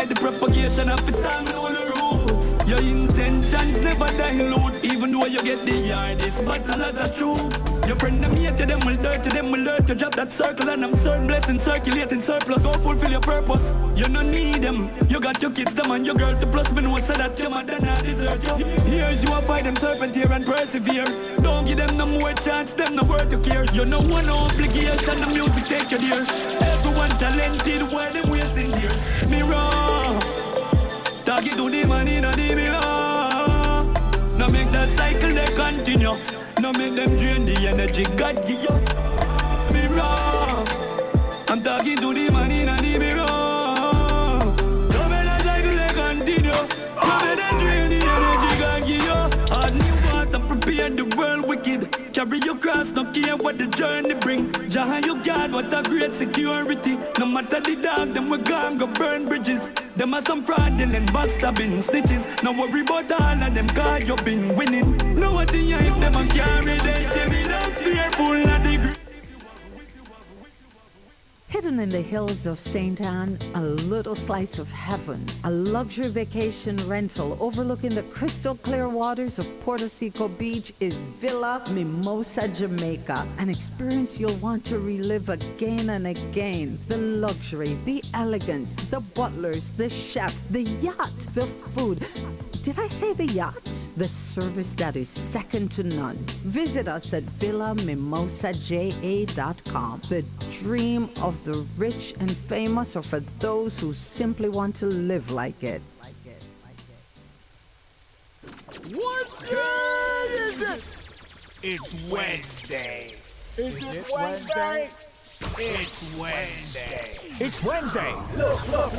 The propagation of it all, know the roots. Your intentions never dilute. Even though you get the yard, this battle as a truth. Your friend them hate you, them will dirt you, them will hurt you. Drop that circle and I'm certain blessing, circulating surplus. Go fulfill your purpose. You don't need them. You got your kids, them and your girl to plus me know so that your mother not desert you. Here's you and fight them serpent here and persevere. Don't give them no more chance, them no worth to care. You know one obligation, the music take you there. Everyone talented, why them wasting years? Mirror. Talking to the man in the mirror. Now make that cycle they continue. Now make them drain the energy God give you. Mirror. I'm talking to the man in the mirror. Now make that cycle they continue. Now make them drain the energy God give you. All new water prepare the world wicked. Carry your cross, no care what the journey bring. Jah you God, what a great security. No matter the dark, them we gone go burn bridges. Them are some fraudulent backstabbing snitches. No worry about all of them, cause you've been winning. No watching you if them and carry they tell me them fearful of the grip. Hidden in the hills of St. Anne, a little slice of heaven, a luxury vacation rental overlooking the crystal clear waters of Puerto Rico Beach is Villa Mimosa, Jamaica. An experience you'll want to relive again and again. The luxury, the elegance, the butlers, the chef, the yacht, the food. Did I say the yacht? the service that is second to none. Visit us at villamimosaja.com. The dream of the rich and famous, or for those who simply want to live like it. What day is it? It's Wednesday. Is it Wednesday? It's Wednesday. It's Wednesday. Look.